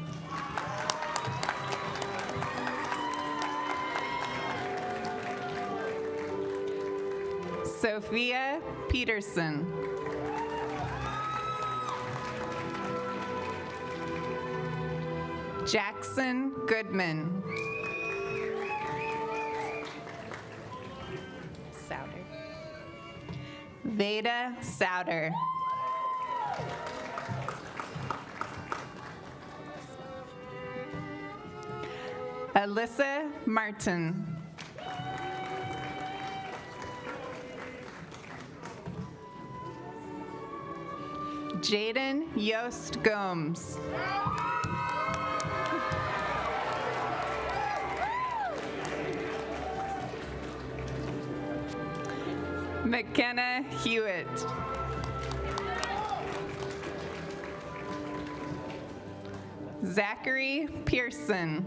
Sophia Peterson. Jackson Goodman. Souter. Veda Souter. Alyssa Martin. Jaden Yost Gomes. McKenna Hewitt. Zachary Pearson.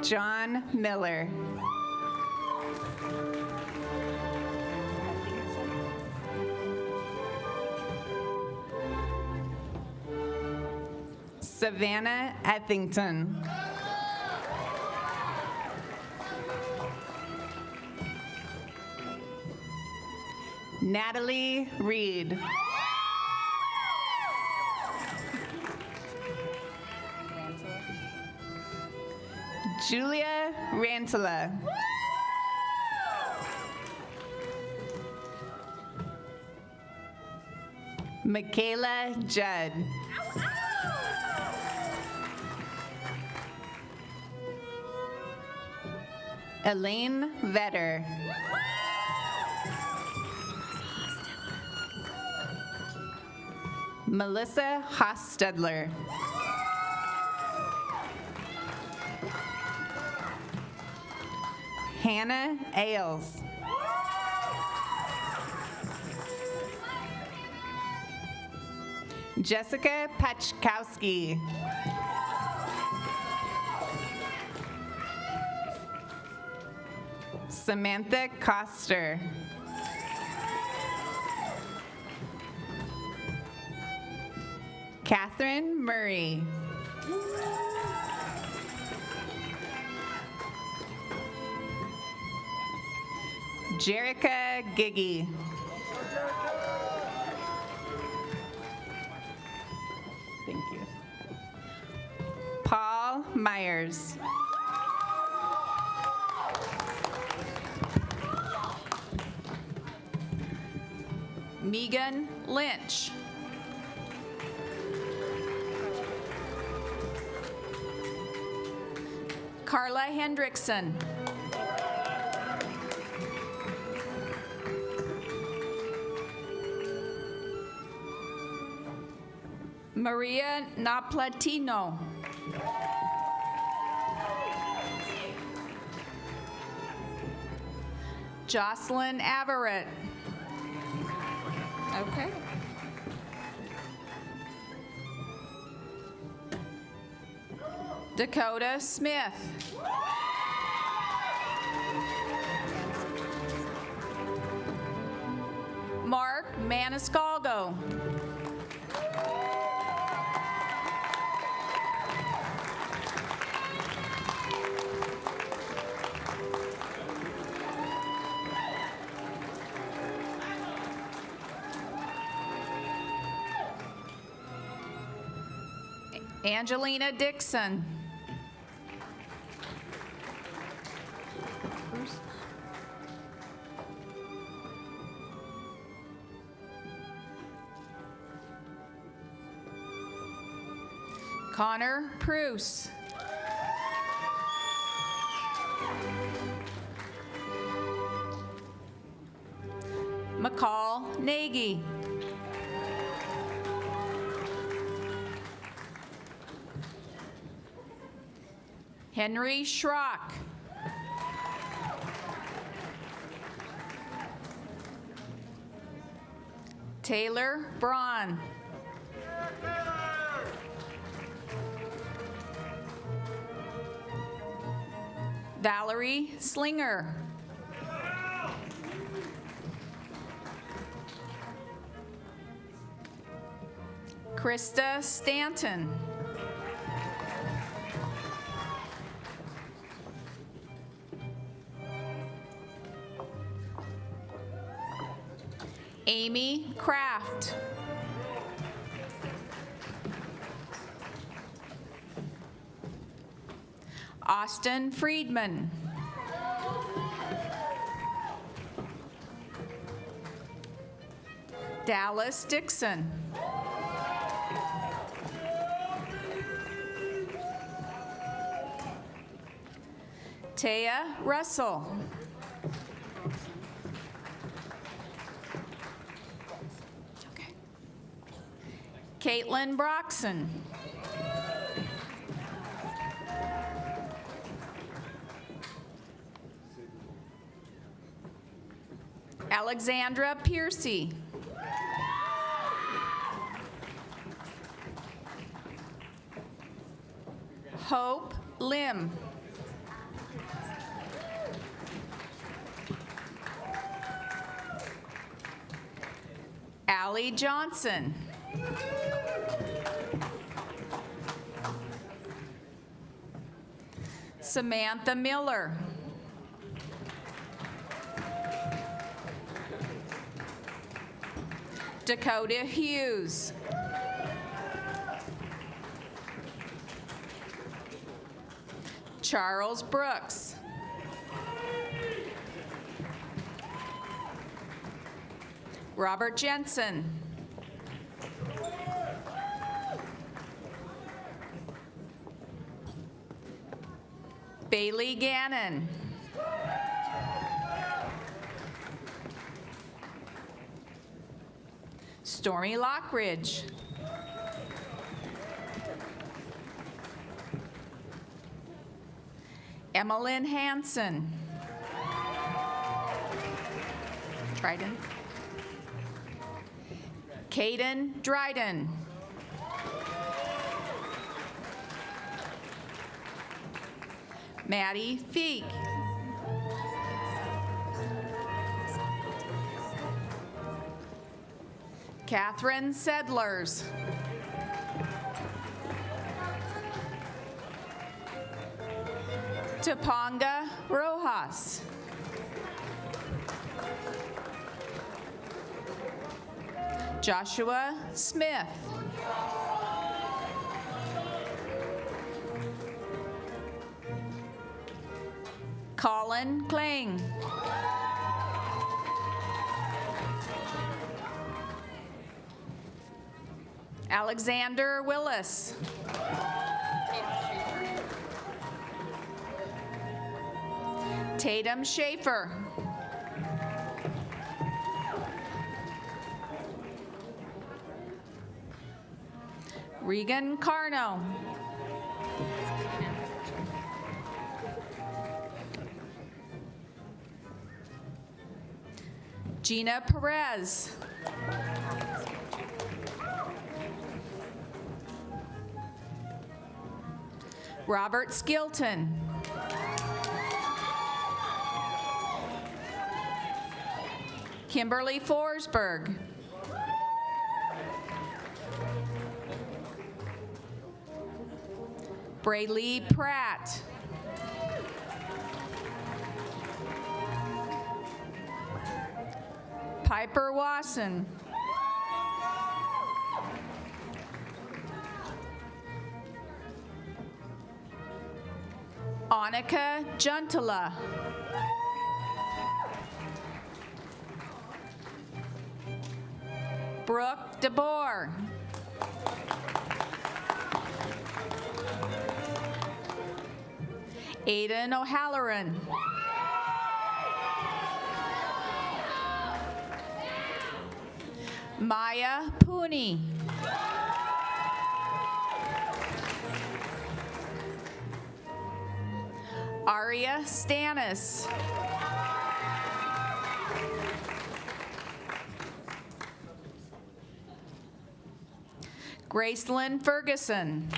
John Miller. Savannah Ethington. Natalie Reed. Julia Rantala. Michaela Judd. Alene Vetter. Melissa Hostetler. Hannah Ailes. Jessica Pachkowski. Samantha Coster. Catherine Murray. Jerica Giggy. Thank you. Paul Myers. Megan Lynch. Carla Hendrickson. Maria Naplatino. Jocelyn Averett. Okay. Dakota Smith. Mark Maniscalco. Angelina Dixon. Connor Pruce. McCall Nagy. Henry Schrock. Taylor Braun. Valerie Slinger. Krista Stanton. Amy Kraft. Austin Friedman. Dallas Dixon. Taya Russell. Okay. Caitlin Broxson. Alexandra Piercy. Hope Lim. Allie Johnson. Samantha Miller. Dakota Hughes. Charles Brooks. Robert Jensen. Bailey Gannon. Stormy Lockridge. Emmeline Hansen. Dryden. Caden Dryden. Maddie Feek. Catherine Sedlers. Topanga Rojas. Joshua Smith. Colin Kling. Alexander Willis. Tatum Schaefer. Regan Carno. Gina Perez. Robert Skilton. Kimberly Forsberg. Braylee Pratt. Piper Wasson. Annika Juntala. Brooke DeBoer. Aiden O'Halloran. Maya Pooney. Aria Stannis. Gracelyn Ferguson.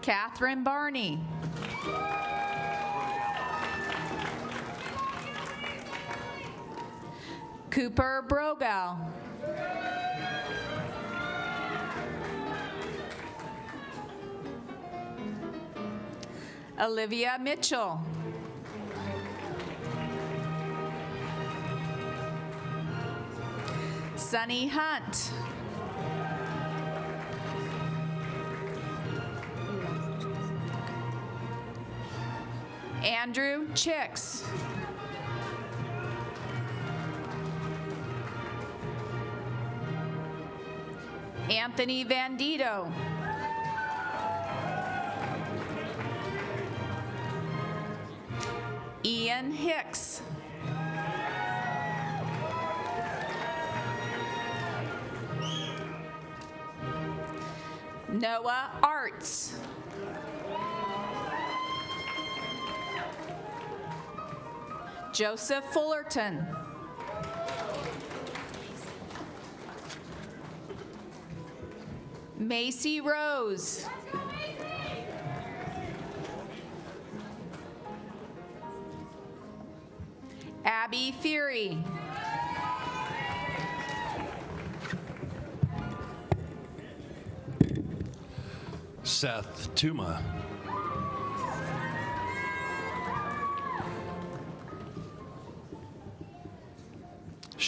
Catherine Barney. Cooper Brogal. Olivia Mitchell. Sunny Hunt. Andrew Chicks. Anthony Vandito. Ian Hicks. Noah Arts. Joseph Fullerton. Macy Rose. Abby Fury. Seth Tuma.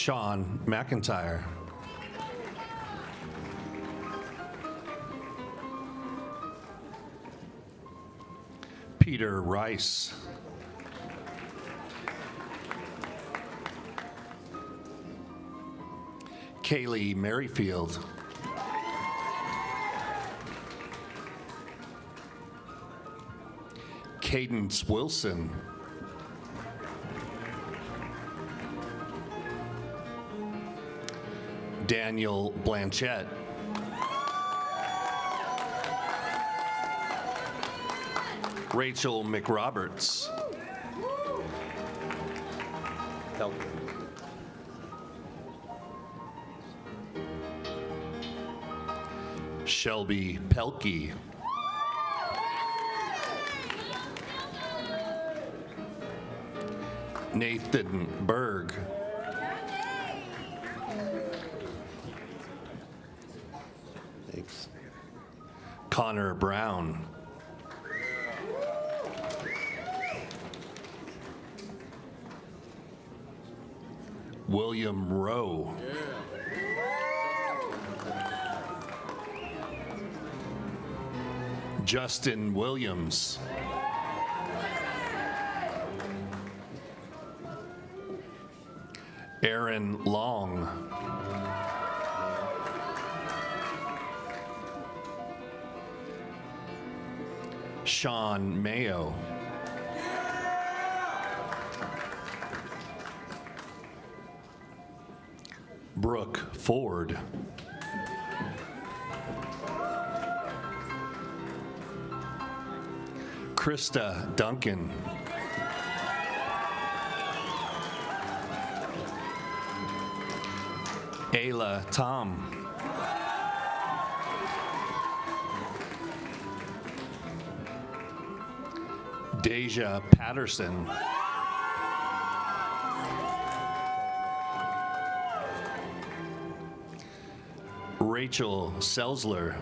Sean McIntyre. Peter Rice. Kaylee Merrifield. Cadence Wilson. Daniel Blanchett. Rachel McRoberts. Shelby Pelkey. Nathan Berg. Thanks. Connor Brown. William Rowe. Justin Williams. Aaron Long. Sean Mayo. Brooke Ford. Krista Duncan. Ayla Tom. Deja Patterson. Rachel Selzler.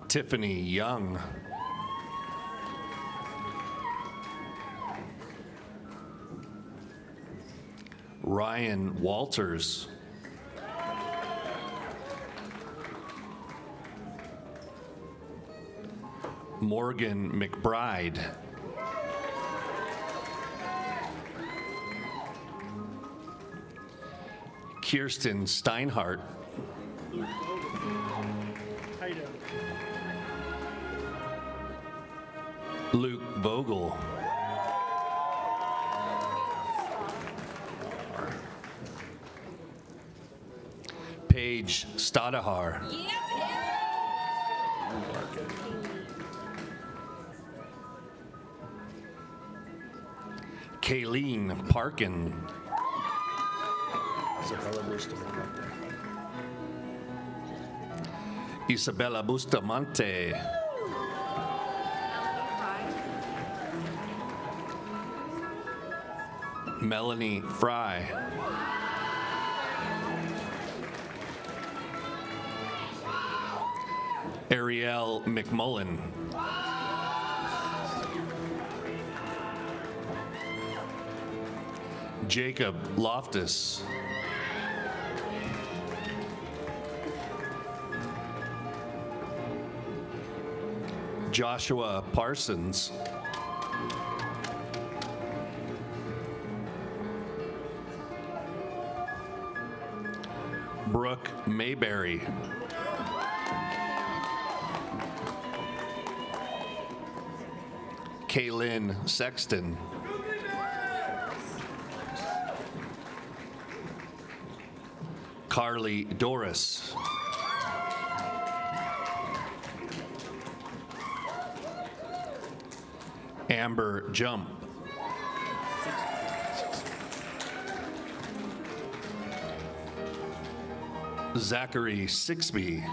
Tiffany Young. Ryan Walters. Morgan McBride. Kirsten Steinhardt. Luke Vogel. Paige Stadahar. Kayleen Parkin. Isabella Bustamante. Melanie Fry. Ariel McMullen. Jacob Loftus. Joshua Parsons. Brooke Mayberry. Kaylin Sexton. Carly Doris. Amber Jump. Zachary Sixby.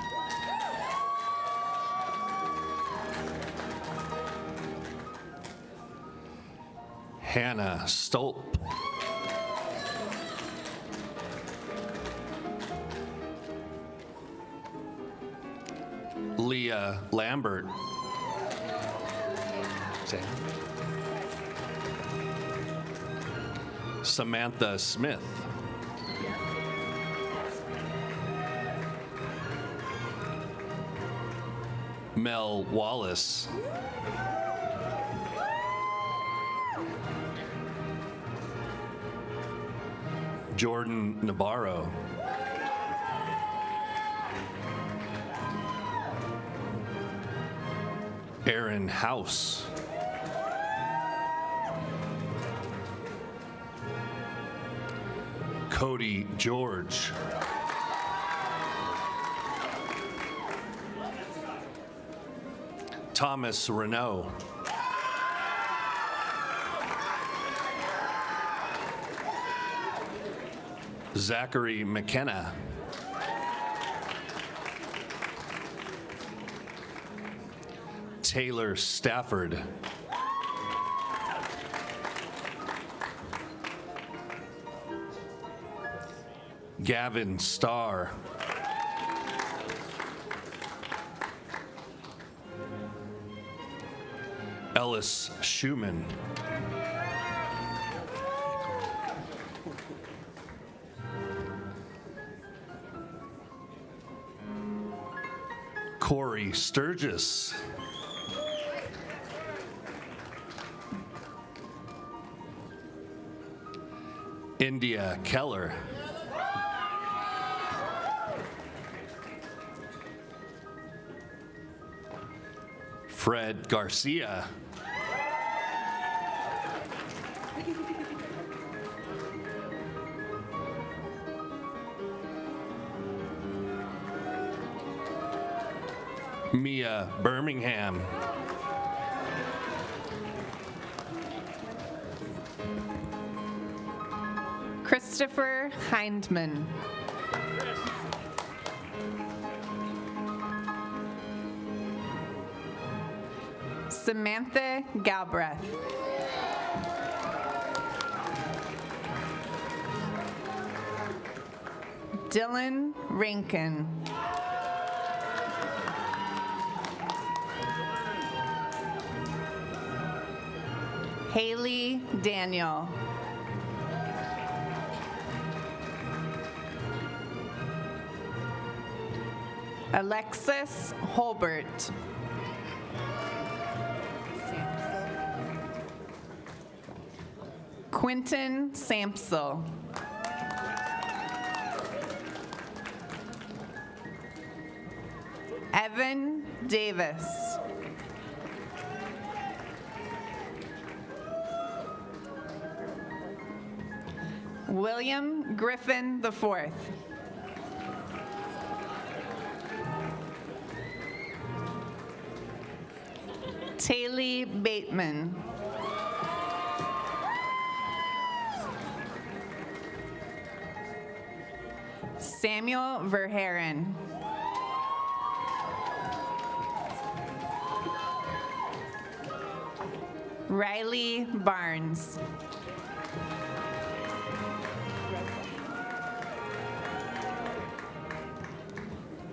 Hannah Stolp. Leah Lambert. Samantha Smith. Mel Wallace. Jordan Navarro. Aaron House. Cody George. Thomas Renault. Zachary McKenna. Taylor Stafford. Gavin Starr. Ellis Schumann. Corey Sturgis. India Keller. Fred Garcia. Mia Birmingham. Christopher Hindman. Samantha Galbraith. Dylan Rankin. Haley Daniel. Alexis Holbert. Quentin Sampsell. Evan Davis. William Griffin IV. Taylor Bateman. Samuel Verheeren. Riley Barnes.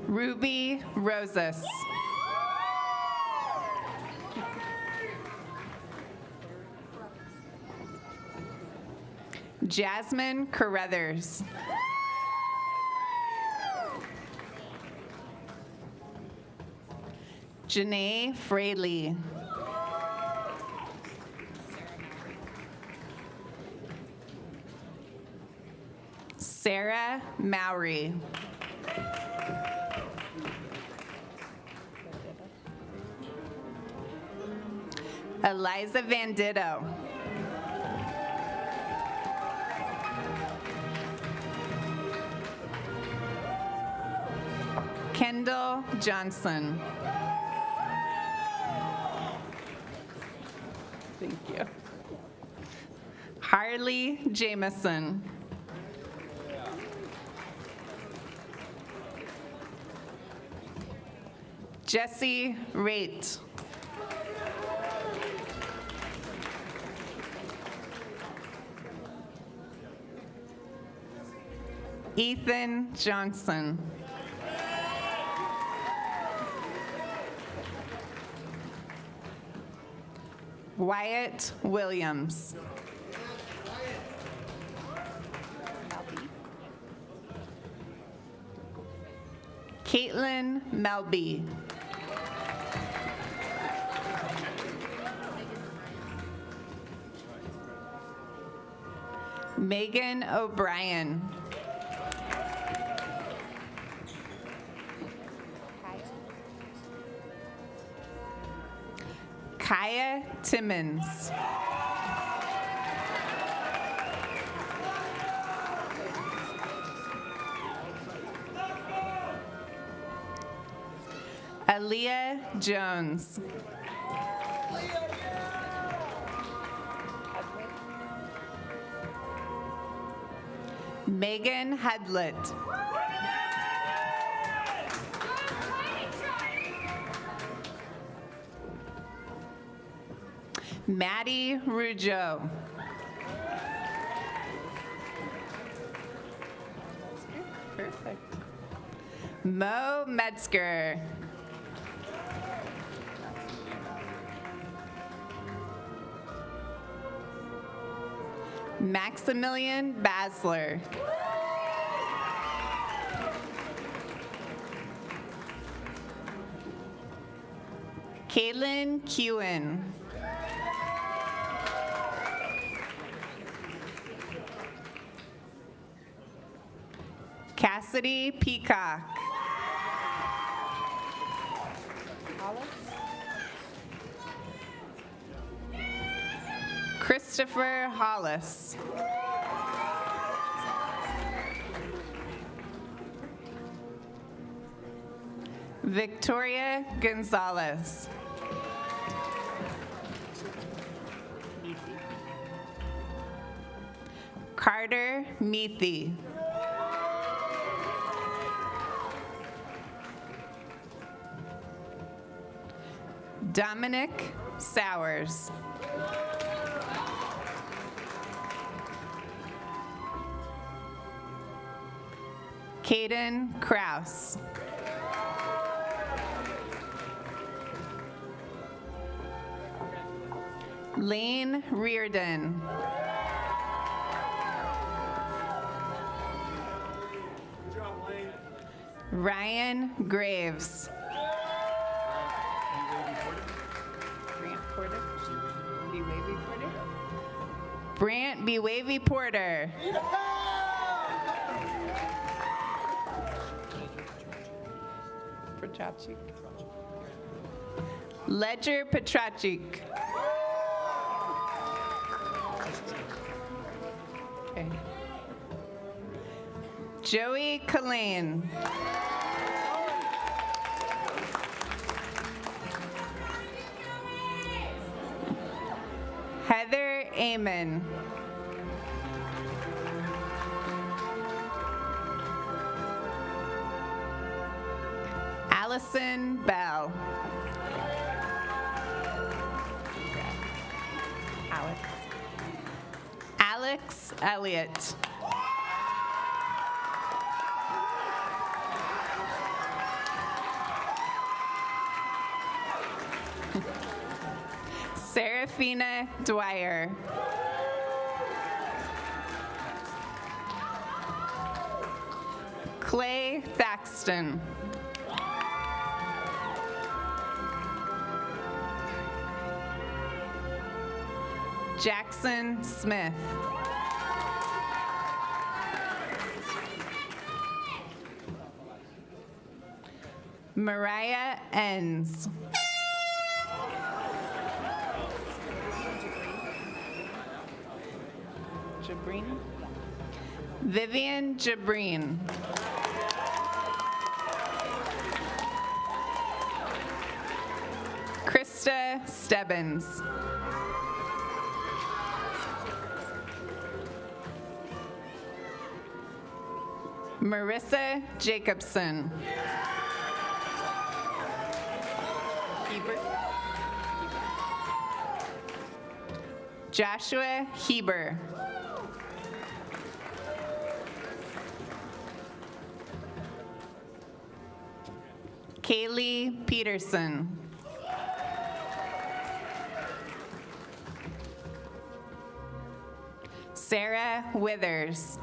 Ruby Rosas. Jasmine Carruthers. Janae Fraley. Sarah Mowry. Eliza Van Ditto. Kendall Johnson. Thank you. Harley Jameson. Jesse Raitt. Ethan Johnson. Wyatt Williams. Caitlin Melby. Megan O'Brien. Kaya Timmons. Aaliyah Jones. Megan Hedlett. Maddie Rougeau. Perfect. Mo Metzger. Maximilian Basler. Caitlin Kewen. Cassidy Peacock. Christopher Hollis. Victoria Gonzalez. Carter Meathy. Dominic Sowers. Caden Kraus. Lane Reardon. Ryan Graves. Brant B. Wavy Porter. Petrachik. Ledger Petrachik. Okay. Joey Kalane. Heather Amon. Allison Bell. Alex Elliott. Serafina Dwyer. Clay Thaxton. Jackson Smith. Mariah Enns. Jabreen. Vivian Jabreen. Krista Stebbins. Marissa Jacobson. Joshua Heber. Kaylee Peterson. Sarah Withers.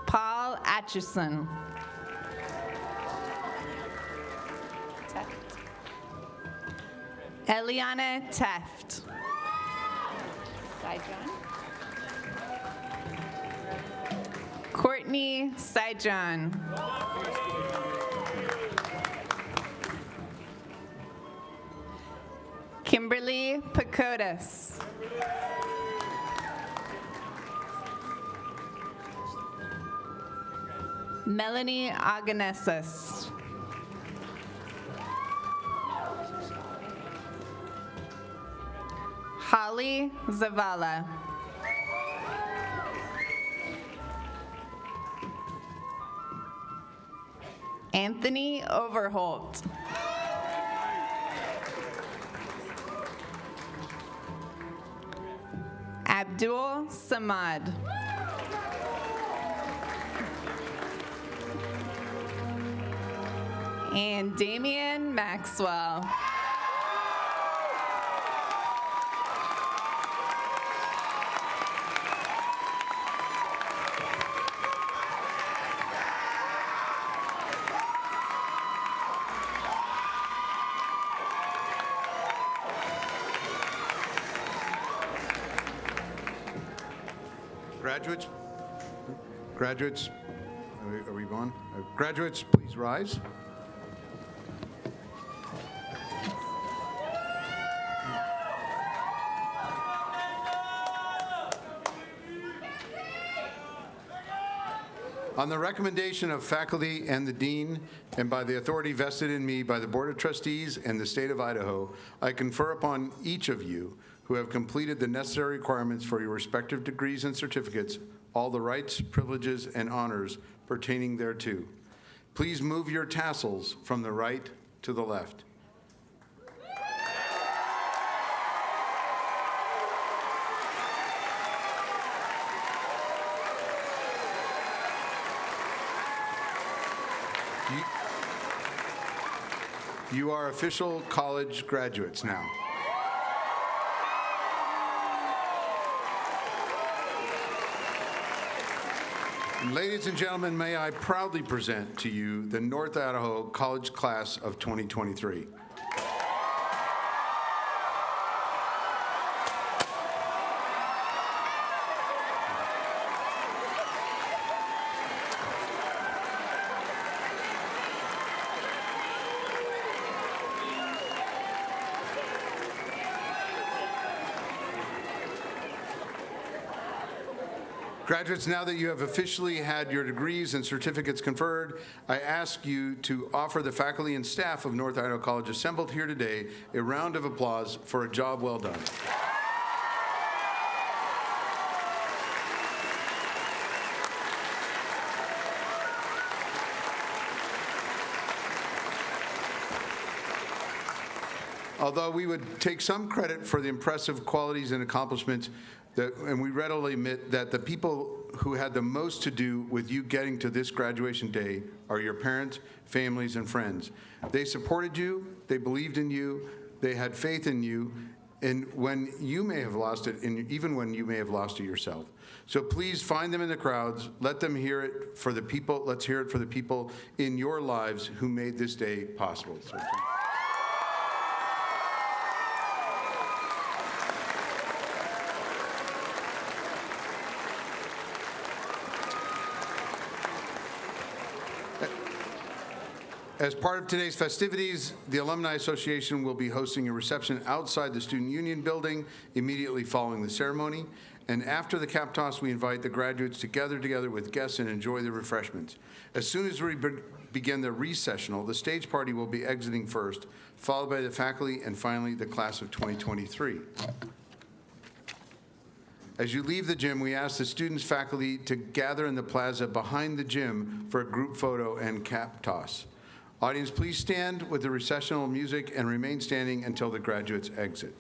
Paul Atchison. Eliana Teft. Courtney Sijon. Kimberly Pacodas. Melanie Aganessis. Holly Zavala. Anthony Overholt. Abdul Samad. And Damian Maxwell. Graduates, are we going? Graduates, please rise. On the recommendation of faculty and the dean, and by the authority vested in me by the Board of Trustees and the state of Idaho, I confer upon each of you who have completed the necessary requirements for your respective degrees and certificates all the rights, privileges, and honors pertaining thereto. Please move your tassels from the right to the left. You are official college graduates now. Ladies and gentlemen, may I proudly present to you the North Idaho College Class of 2023. Graduates, now that you have officially had your degrees and certificates conferred, I ask you to offer the faculty and staff of North Idaho College assembled here today a round of applause for a job well done. Although we would take some credit for the impressive qualities and accomplishments, and we readily admit that the people who had the most to do with you getting to this graduation day are your parents, families, and friends. They supported you, they believed in you, they had faith in you, and when you may have lost it, and even when you may have lost it yourself. So please find them in the crowds, let them hear it for the people, let's hear it for the people in your lives who made this day possible. So, as part of today's festivities, the Alumni Association will be hosting a reception outside the Student Union building immediately following the ceremony. And after the cap toss, we invite the graduates to gather together with guests and enjoy the refreshments. As soon as we begin the recessional, the stage party will be exiting first, followed by the faculty, and finally the class of 2023. As you leave the gym, we ask the students, faculty to gather in the plaza behind the gym for a group photo and cap toss. Audience, please stand with the recessional music and remain standing until the graduates exit.